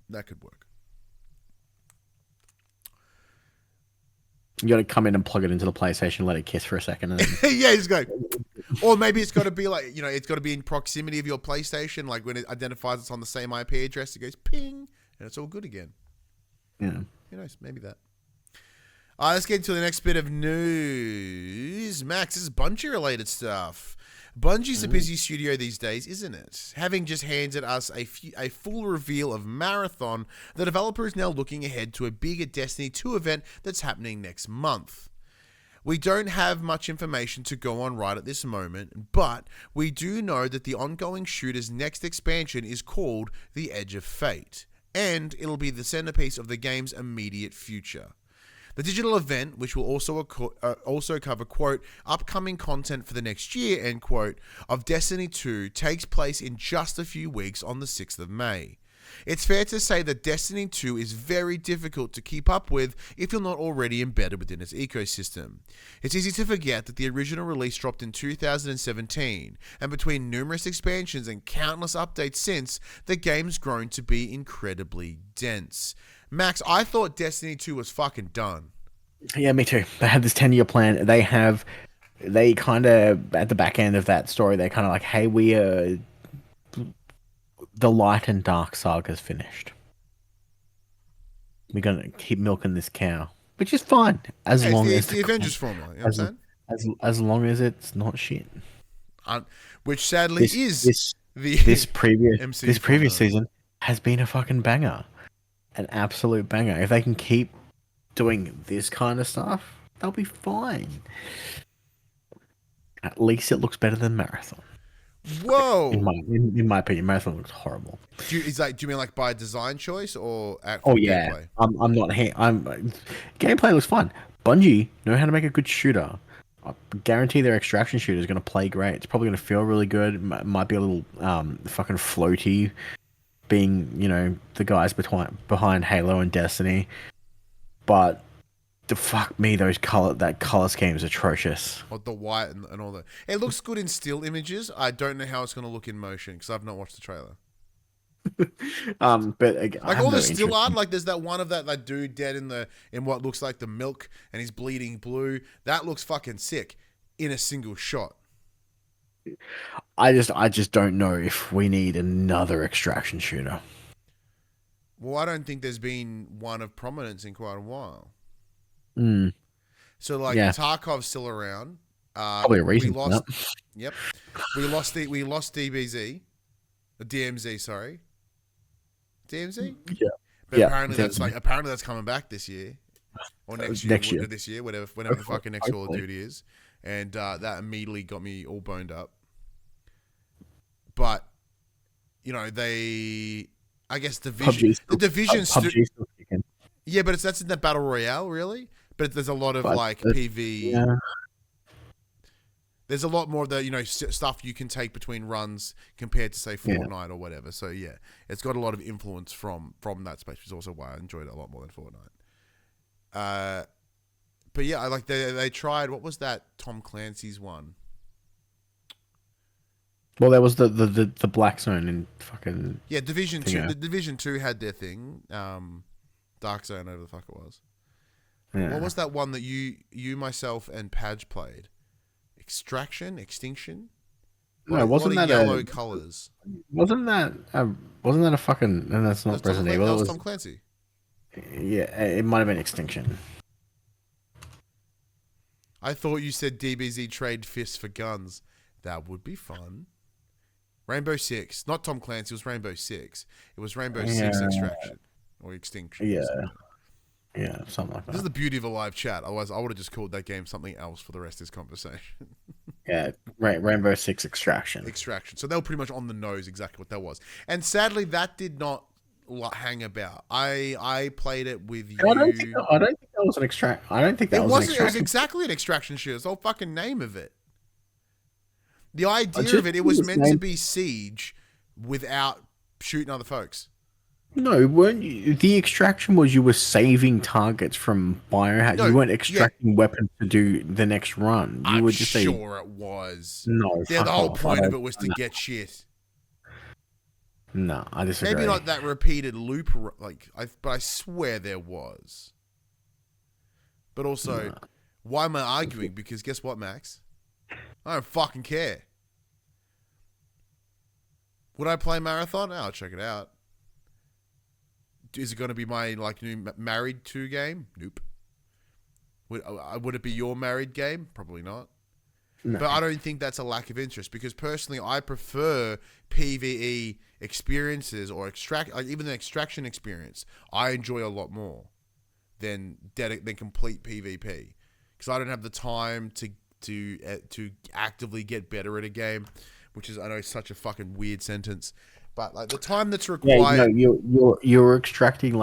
That could work. You got to come in and plug it into the PlayStation, let it kiss for a second. And yeah, just go. Or maybe it's got to be it's got to be in proximity of your PlayStation. Like when it identifies it's on the same IP address, it goes ping, and it's all good again. Yeah. Who knows? Maybe that. Let's get into the next bit of news. Max, this is Bungie-related stuff. Bungie's a busy studio these days, isn't it? Having just handed us a full reveal of Marathon, the developer is now looking ahead to a bigger Destiny 2 event that's happening next month. We don't have much information to go on right at this moment, but we do know that the ongoing shooter's next expansion is called The Edge of Fate, and it'll be the centerpiece of the game's immediate future. The digital event, which will also cover, quote, upcoming content for the next year, end quote, of Destiny 2 takes place in just a few weeks on the 6th of May. It's fair to say that Destiny 2 is very difficult to keep up with if you're not already embedded within its ecosystem. It's easy to forget that the original release dropped in 2017, and between numerous expansions and countless updates since, the game's grown to be incredibly dense. Max, I thought Destiny 2 was fucking done. Yeah, me too. They had this 10-year plan. They kind of, at the back end of that story, they kind of like, hey, the light and dark saga's finished. We're going to keep milking this cow, which is fine. As long as the Avengers formula, you know what I'm saying? As long as it's not shit. Which sadly is this previous season has been a fucking banger. An absolute banger. If they can keep doing this kind of stuff, they'll be fine. At least it looks better than Marathon. Whoa! In my opinion, Marathon looks horrible. Do you mean like by design choice or gameplay? Gameplay looks fun. Bungie know how to make a good shooter. I guarantee their extraction shooter is going to play great. It's probably going to feel really good. It might be a little fucking floaty, being, the guys behind Halo and Destiny. But that color scheme is atrocious. The white and all that. It looks good in still images. I don't know how it's going to look in motion because I've not watched the trailer. But like all the still art, like there's that one of that dude dead in what looks like the milk, and he's bleeding blue. That looks fucking sick in a single shot. I just don't know if we need another extraction shooter. Well, I don't think there's been one of prominence in quite a while. So Tarkov's still around. Probably a reason for that. Yep. We lost DBZ, DMZ. Sorry, DMZ. Yeah. But apparently that's coming back this year or next year. This year, whenever the fucking next Call of Duty is, and that immediately got me all boned up. But I guess Division. The Division. Yeah, but that's in the Battle Royale, really. But there's a lot of PV. There's a lot more of the stuff you can take between runs compared to say Fortnite or whatever. So yeah, it's got a lot of influence from that space, which is also why I enjoyed it a lot more than Fortnite. But yeah, I like they tried. What was that Tom Clancy's one? Well, there was the Black Zone in fucking Division 2. The Division 2 had their thing. Dark Zone, whatever the fuck it was. Yeah. What was that one that you myself and Padge played? Extinction. No, wasn't that yellow colors? Wasn't that a fucking? And that's not Resident Evil. That was Tom Clancy. Yeah, it might have been Extinction. I thought you said DBZ trade fists for guns. That would be fun. Rainbow Six, not Tom Clancy. It was Rainbow Six. It was Rainbow Six Extraction or Extinction. Yeah. Yeah, something like that. This is the beauty of a live chat. Otherwise, I would have just called that game something else for the rest of this conversation. Yeah, right. Rainbow Six Extraction. So they were pretty much on the nose exactly what that was. And sadly, that did not hang about. I played it with you. I don't think that was an extract. I don't think that was an extraction. It was exactly an extraction shooter. It's the whole fucking name of it. The idea of it was meant to be Siege without shooting other folks. No, weren't you? The extraction was you were saving targets from biohazard. No, you weren't extracting weapons to do the next run. You were just sure it was. No, the whole point of it was to get shit. No, I disagree. Maybe not that repeated loop, but I swear there was. But also, why am I arguing? Because guess what, Max? I don't fucking care. Would I play Marathon? I'll check it out. Is it going to be my new Married 2 game? Nope. Would it be your Married game? Probably not. No. But I don't think that's a lack of interest because personally I prefer PvE experiences or even the extraction experience. I enjoy a lot more than complete PvP because I don't have the time to actively get better at a game, which is, I know, such a fucking weird sentence. But the time that's required, you're extracting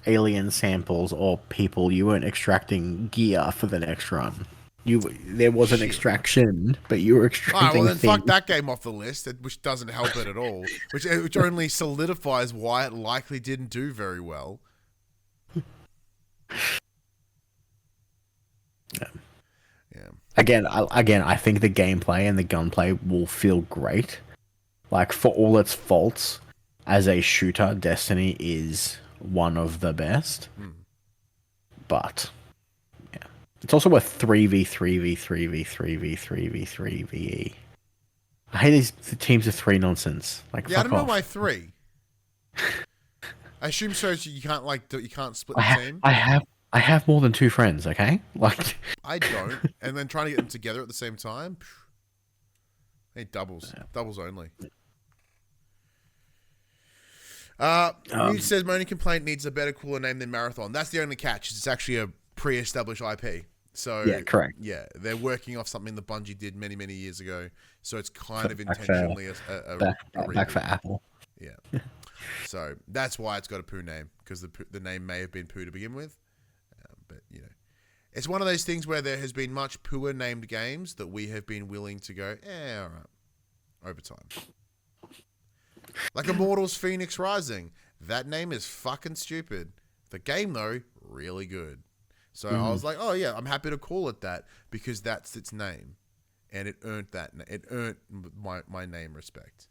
alien samples or people. You weren't extracting gear for the next run. There was an extraction, but you were extracting. Well, then fuck that game off the list, which doesn't help it at all. Which only solidifies why it likely didn't do very well. Yeah. Again, I think the gameplay and the gunplay will feel great. For all its faults, as a shooter, Destiny is one of the best. But, yeah. It's also a 3v3v3v3v3v3ve. I hate these teams of 3 nonsense. I don't know why 3. I assume so you can't, you can't split the team? I have more than 2 friends, okay? I don't. And then trying to get them together at the same time? I need doubles. Yeah. Doubles only. Mute says, my only complaint needs a better, cooler name than Marathon. That's the only catch. It's actually a pre-established IP. So yeah, correct. Yeah, they're working off something that Bungie did many, many years ago. So it's kind of intentionally back for Apple. Yeah. So that's why it's got a poo name, because the name may have been poo to begin with. But, it's one of those things where there has been much pooer named games that we have been willing to go, all right, over time. Like Immortals Phoenix Rising. That name is fucking stupid. The game, though, really good. So I was like, oh, yeah, I'm happy to call it that because that's its name. And it earned that. It earned my name respect.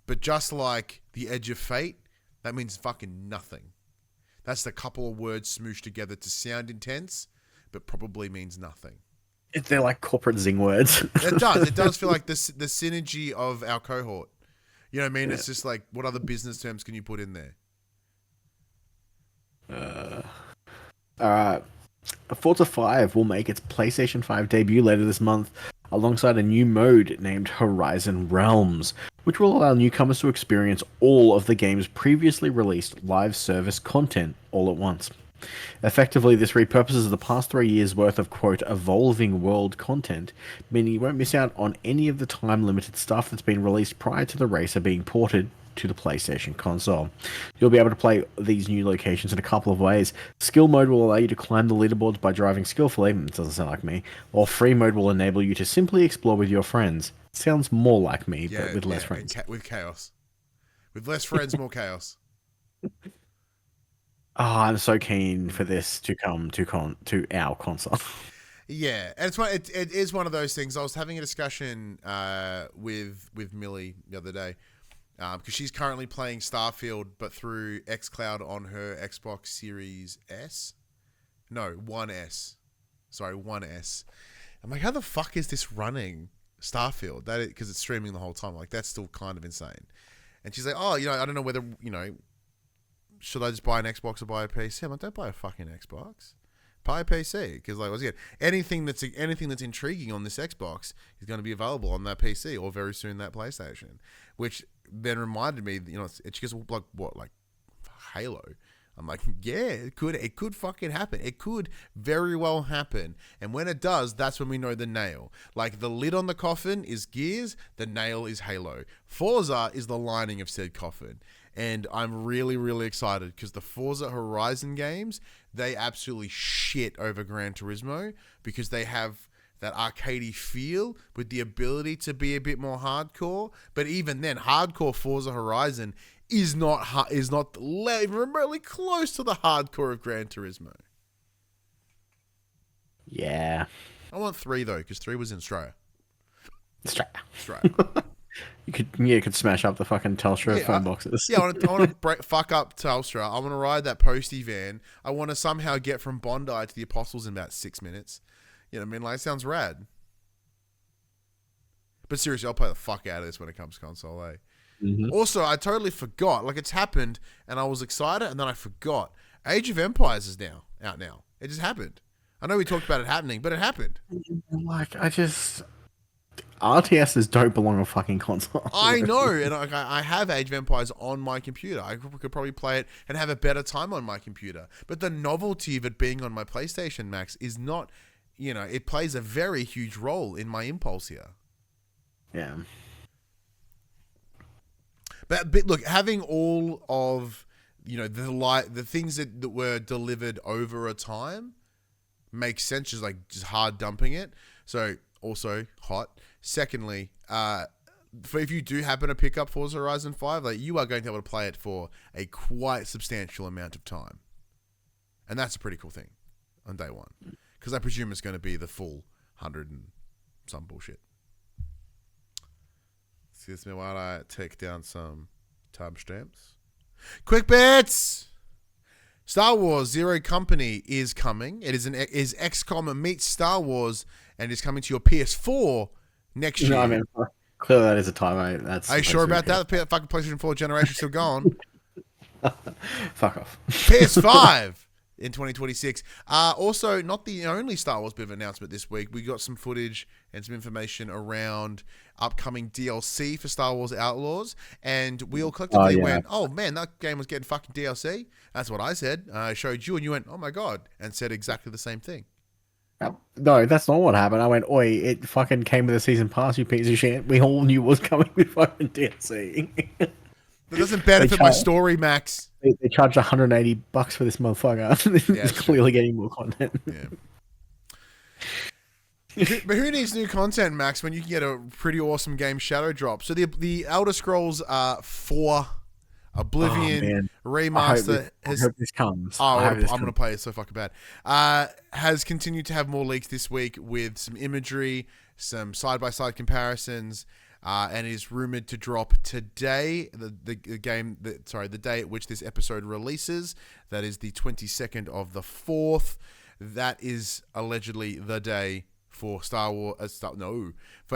But just like The Edge of Fate, that means fucking nothing. That's the couple of words smooshed together to sound intense, but probably means nothing. They're like corporate zing words. It does. It does feel like the synergy of our cohort. You know what I mean? Yeah. It's just like, what other business terms can you put in there? Forza 5 will make its PlayStation 5 debut later this month, alongside a new mode named Horizon Realms, which will allow newcomers to experience all of the game's previously released live service content all at once. Effectively, this repurposes the past 3 years' worth of, quote, evolving world content, meaning you won't miss out on any of the time-limited stuff that's been released prior to the racer being ported to the PlayStation console. You'll be able to play these new locations in a couple of ways. Skill mode will allow you to climb the leaderboards by driving skillfully, it doesn't sound like me, while free mode will enable you to simply explore with your friends. Sounds more like me, but with less friends. With chaos. With less friends, more chaos. Oh, I'm so keen for this to come to our console. Yeah, and it is one of those things. I was having a discussion with Millie the other day because she's currently playing Starfield, but through xCloud on her Xbox Series S. No, 1S. Sorry, 1S. I'm like, how the fuck is this running Starfield? Because it's streaming the whole time. Like, that's still kind of insane. And she's like, oh, I don't know whether, should I just buy an Xbox or buy a PC? I'm like, don't buy a fucking Xbox. Buy a PC. Because, like, once again, anything that's intriguing on this Xbox is going to be available on that PC or very soon that PlayStation. Which then reminded me, it's just like, what, like Halo? I'm like, yeah, it could fucking happen. It could very well happen. And when it does, that's when we know the nail. Like, the lid on the coffin is Gears, the nail is Halo. Forza is the lining of said coffin. And I'm really, really excited because the Forza Horizon games, they absolutely shit over Gran Turismo because they have that arcadey feel with the ability to be a bit more hardcore. But even then, hardcore Forza Horizon is not remotely close to the hardcore of Gran Turismo. Yeah. I want 3 though, because 3 was in Australia. You could smash up the fucking Telstra phone boxes. Yeah, I want to fuck up Telstra. I want to ride that postie van. I want to somehow get from Bondi to the Apostles in about 6 minutes. You know what I mean? Like, it sounds rad. But seriously, I'll play the fuck out of this when it comes to console, eh? Mm-hmm. Also, I totally forgot. Like, it's happened, and I was excited, and then I forgot. Age of Empires is out now. It just happened. I know we talked about it happening, but it happened. Like, RTSs don't belong on fucking console. I know, and I have Age of Empires on my computer. I could probably play it and have a better time on my computer. But the novelty of it being on my PlayStation Max is not, it plays a very huge role in my impulse here. Yeah. But look, having all of, the things that were delivered over a time makes sense, just hard dumping it. So, also hot. Secondly, if you do happen to pick up Forza Horizon 5, like, you are going to be able to play it for a quite substantial amount of time. And that's a pretty cool thing on day one. Because I presume it's going to be the full 100 and some bullshit. Excuse me while I take down some timestamps. QUICKBITS! Star Wars Zero Company is coming. It is XCOM meets Star Wars and is coming to your PS4 next year. I mean, clearly that is a time. Are you sure about that? The fucking PlayStation 4 generation still gone. Fuck off. PS5 in 2026. Also, not the only Star Wars bit of announcement this week. We got some footage and some information around upcoming DLC for Star Wars Outlaws, and we all collectively went, oh man, that game was getting fucking DLC. That's what I said. I showed you and you went, oh my god, and said exactly the same thing. No, that's not what happened. I went, oi, it fucking came with a season pass, you piece of shit. We all knew it was coming with fucking DLC. That doesn't benefit my story, Max. They charged $180 for this motherfucker. It's clearly getting more content. Yeah. But who needs new content, Max, when you can get a pretty awesome game Shadow Drop? So the Elder Scrolls 4 Oblivion remaster I hope this comes. I'm going to play it so fucking bad. Has continued to have more leaks this week with some imagery, some side-by-side comparisons, and is rumored to drop today, the day at which this episode releases. That is the 22nd of the 4th. That is allegedly the day for for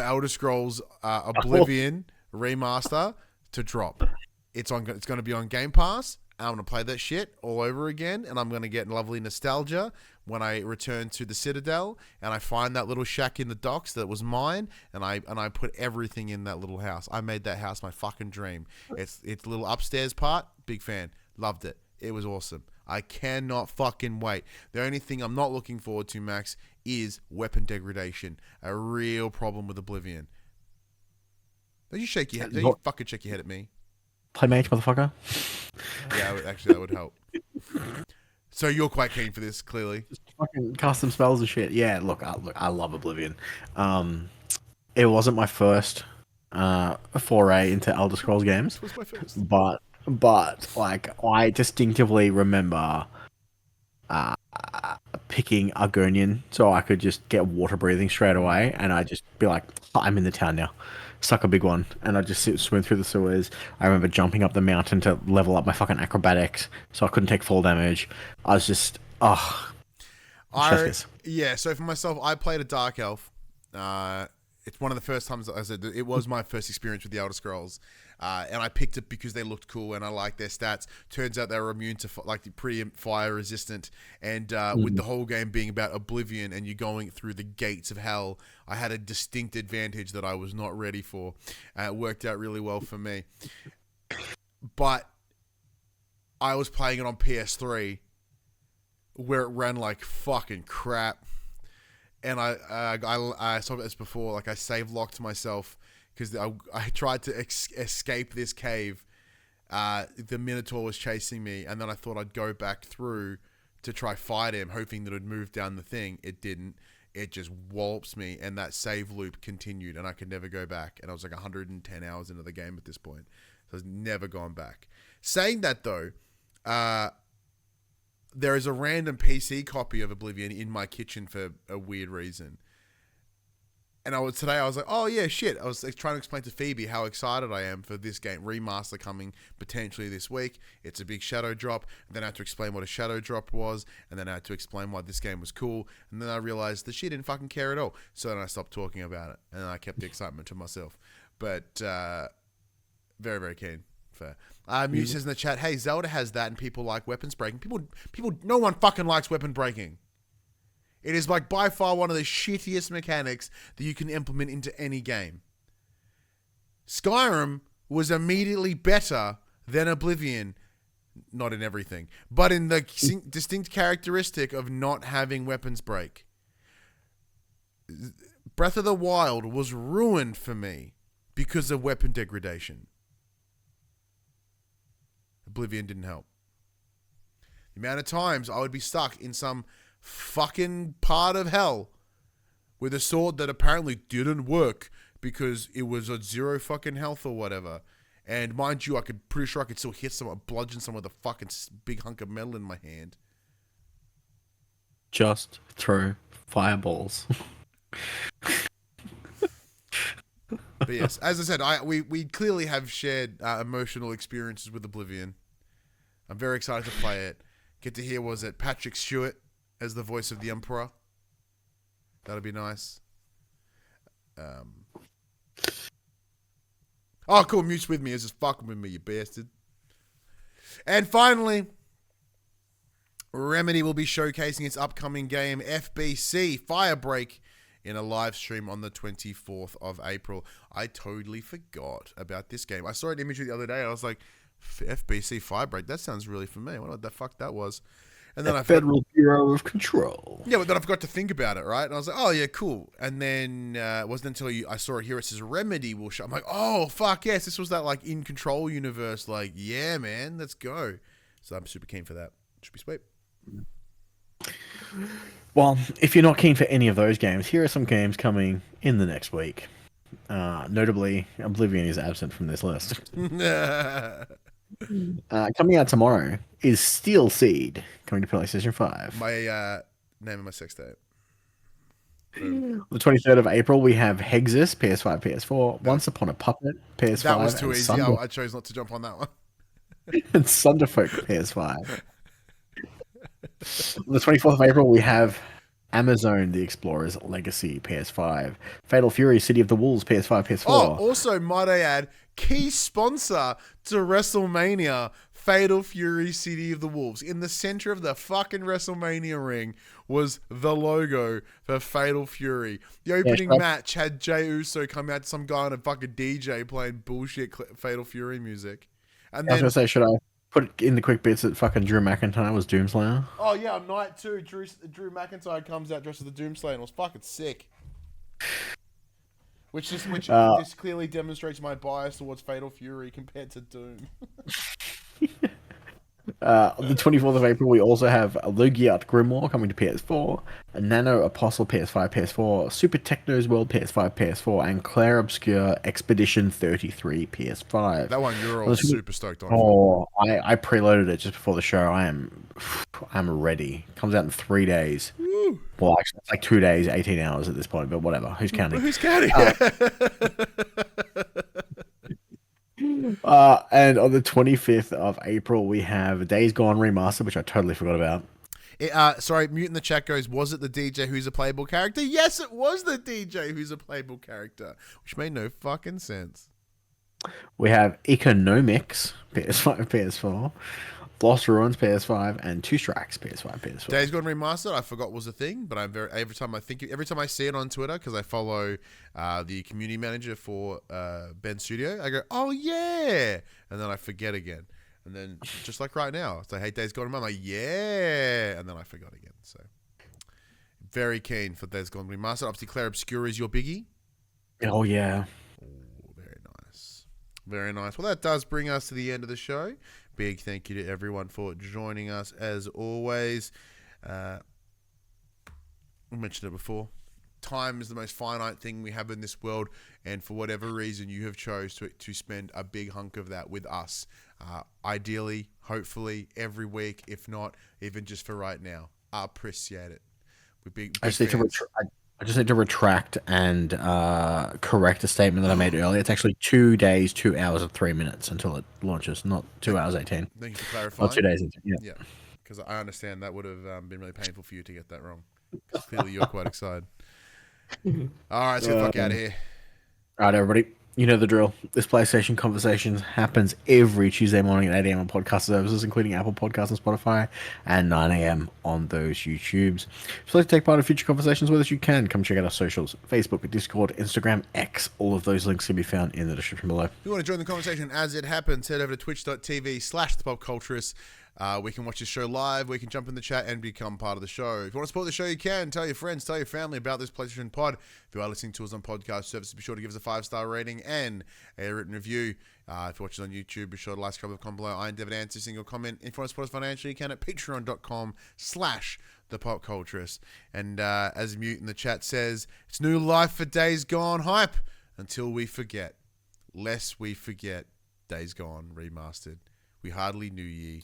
Elder Scrolls Oblivion remaster to drop. It's going to be on Game Pass. I'm going to play that shit all over again, and I'm going to get lovely nostalgia when I return to the Citadel and I find that little shack in the docks that was mine, and I put everything in that little house. I made that house my fucking dream. It's the little upstairs part. Big fan. Loved it. It was awesome. I cannot fucking wait. The only thing I'm not looking forward to, Max, is weapon degradation. A real problem with Oblivion. Don't you shake your head? Don't you fucking shake your head at me? Play mage, motherfucker. Yeah, that would help. So you're quite keen for this, clearly. Just fucking custom spells and shit. Yeah, look, I love Oblivion. It wasn't my first foray into Elder Scrolls games, It was my first. but like I distinctively remember picking Argonian so I could just get water breathing straight away, and I'd just be like, I'm in the town now. Suck a big one, and I'd just swim through the sewers. I remember jumping up the mountain to level up my fucking acrobatics so I couldn't take fall damage. I was just, yeah, so for myself, I played a Dark Elf. It's one of the first times, I said, it was my first experience with the Elder Scrolls. And I picked it because they looked cool and I liked their stats. Turns out they were immune to pretty fire resistant. And with the whole game being about Oblivion and you going through the gates of hell, I had a distinct advantage that I was not ready for. It worked out really well for me. But I was playing it on PS3 where it ran like fucking crap. And I saw this before, like I save locked myself because I tried to escape this cave. The Minotaur was chasing me, and then I thought I'd go back through to try fight him, hoping that it'd move down the thing. It didn't. It just wallops me, and that save loop continued, and I could never go back. And I was like 110 hours into the game at this point, so I've never gone back. Saying that though, there is a random PC copy of Oblivion in my kitchen for a weird reason. And today I was like, oh yeah, shit. I was like, trying to explain to Phoebe how excited I am for this game remaster coming potentially this week. It's a big shadow drop. And then I had to explain what a shadow drop was. And then I had to explain why this game was cool. And then I realized that she didn't fucking care at all. So then I stopped talking about it. And I kept the excitement to myself. But very, very keen. Fair. Mew says in the chat, hey, Zelda has that and people like weapons breaking. People, no one fucking likes weapon breaking. It is like by far one of the shittiest mechanics that you can implement into any game. Skyrim was immediately better than Oblivion, not in everything, but in the distinct characteristic of not having weapons break. Breath of the Wild was ruined for me because of weapon degradation. Oblivion didn't help. The amount of times I would be stuck in some fucking part of hell with a sword that apparently didn't work because it was at 0 fucking health or whatever. And mind you, pretty sure I could still hit someone, bludgeon someone with a fucking big hunk of metal in my hand. Just throw fireballs. But yes, as I said, we clearly have shared emotional experiences with Oblivion. I'm very excited to play it. Get to hear, was it Patrick Stewart as the voice of the Emperor? That'll be nice. Oh, cool. Mute's with me. Is just fucking with me, you bastard. And finally, Remedy will be showcasing its upcoming game, FBC Firebreak, in a live stream on the 24th of April. I totally forgot about this game. I saw an image the other day. I was like, FBC Firebreak, that sounds really familiar. I wonder what the fuck that was. And then Federal Bureau of Control. Yeah, but then I forgot to think about it, right? And I was like, oh, yeah, cool. And then it wasn't until I saw it here, it says Remedy will show. I'm like, oh, fuck, yes. This was that, like, In Control universe. Like, yeah, man, let's go. So I'm super keen for that. Should be sweet. Well, if you're not keen for any of those games, here are some games coming in the next week. Notably, Oblivion is absent from this list. Coming out tomorrow is Steel Seed, coming to PlayStation 5. My name of my sex tape. The 23rd of April, we have Hexus, PS5, PS4, Once Upon a Puppet, PS5. That was too easy. I chose not to jump on that one. And Thunderfolk, PS5. The 24th of April, we have Amazon, The Explorer's Legacy, PS5. Fatal Fury, City of the Wolves, PS5, PS4. Oh, also, might I add, key sponsor to WrestleMania, Fatal Fury, City of the Wolves. In the center of the fucking WrestleMania ring was the logo for Fatal Fury. The opening match had Jey Uso come out to some guy on a fucking DJ playing bullshit Fatal Fury music. And then, I was going to say, should I put it in the quick bits that fucking Drew McIntyre was Doomslayer? Oh, yeah, on night 2, Drew McIntyre comes out dressed as the Doomslayer and was fucking sick. Which Uh, this clearly demonstrates my bias towards Fatal Fury compared to Doom. On the 24th of April, we also have Logiat Grimoire coming to PS4, a Nano Apostle PS5, PS4, Super Techno's World PS5, PS4, and Claire Obscure Expedition 33 PS5. That one you're all super stoked on. Oh, I preloaded it just before the show. I'm ready. Comes out in 3 days. Woo. Well, actually, it's like 2 days, 18 hours at this point, but whatever. Who's counting? Who's counting? And on the 25th of April, we have Days Gone Remastered, which I totally forgot about. Sorry, Mute in the chat goes, was it the DJ who's a playable character? Yes, it was the DJ who's a playable character, which made no fucking sense. We have Economics, PS5, PS4, Lost Ruins, PS5, and Two Strikes, PS5, PS4. Days Gone Remastered, I forgot was a thing, but every time I see it on Twitter, because I follow the community manager for Ben's studio, I go, oh yeah, and then I forget again, and then just like right now, it's like, hey, Days Gone Remastered, I'm like, yeah, and then I forgot again. So very keen for Days Gone Remastered. Obviously, Claire Obscure is your biggie. Oh yeah. Very nice. Very nice. Well, that does bring us to the end of the show. Big thank you to everyone for joining us as always. I mentioned it before. Time is the most finite thing we have in this world, and for whatever reason, you have chose to spend a big hunk of that with us. Ideally, hopefully, every week, if not, even just for right now. I appreciate it. We're big fans. I just need to retract and correct a statement that I made earlier. It's actually 2 days, 2 hours, and 3 minutes until it launches, not 2 hours 18. Thank you for clarifying. Not 2 days. Yeah, because I understand that would have been really painful for you to get that wrong. Clearly, you're quite excited. All right, let's get the fuck out of here. All right, everybody. You know the drill. This PlayStation Conversations happens every Tuesday morning at 8 a.m. on podcast services, including Apple Podcasts and Spotify, and 9 a.m. on those YouTubes. If you'd like to take part in future conversations with us, you can. Come check out our socials, Facebook, Discord, Instagram, X. All of those links can be found in the description below. If you want to join the conversation as it happens, head over to twitch.tv/thepopculturists. We can watch the show live. We can jump in the chat and become part of the show. If you want to support the show, you can. Tell your friends, tell your family about this PlayStation Pod. If you are listening to us on podcast services, be sure to give us a 5-star rating and a written review. If you're watching on YouTube, be sure to like, subscribe, comment below. I endeavor to answer a single comment. If you want to support us financially, you can at patreon.com/thepopculturists. And as Mute in the chat says, it's new life for Days Gone hype until we forget. Lest we forget Days Gone Remastered. We hardly knew ye.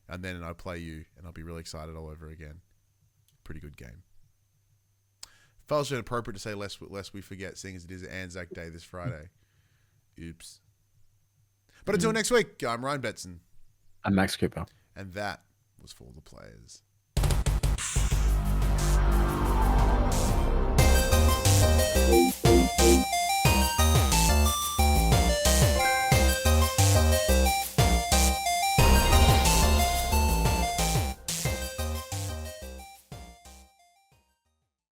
And then I'll play you, and I'll be really excited all over again. Pretty good game. Felt inappropriate to say lest we forget, seeing as it is Anzac Day this Friday. Oops. But until next week, I'm Ryan Betson. I'm Max Cooper. And that was For the Players.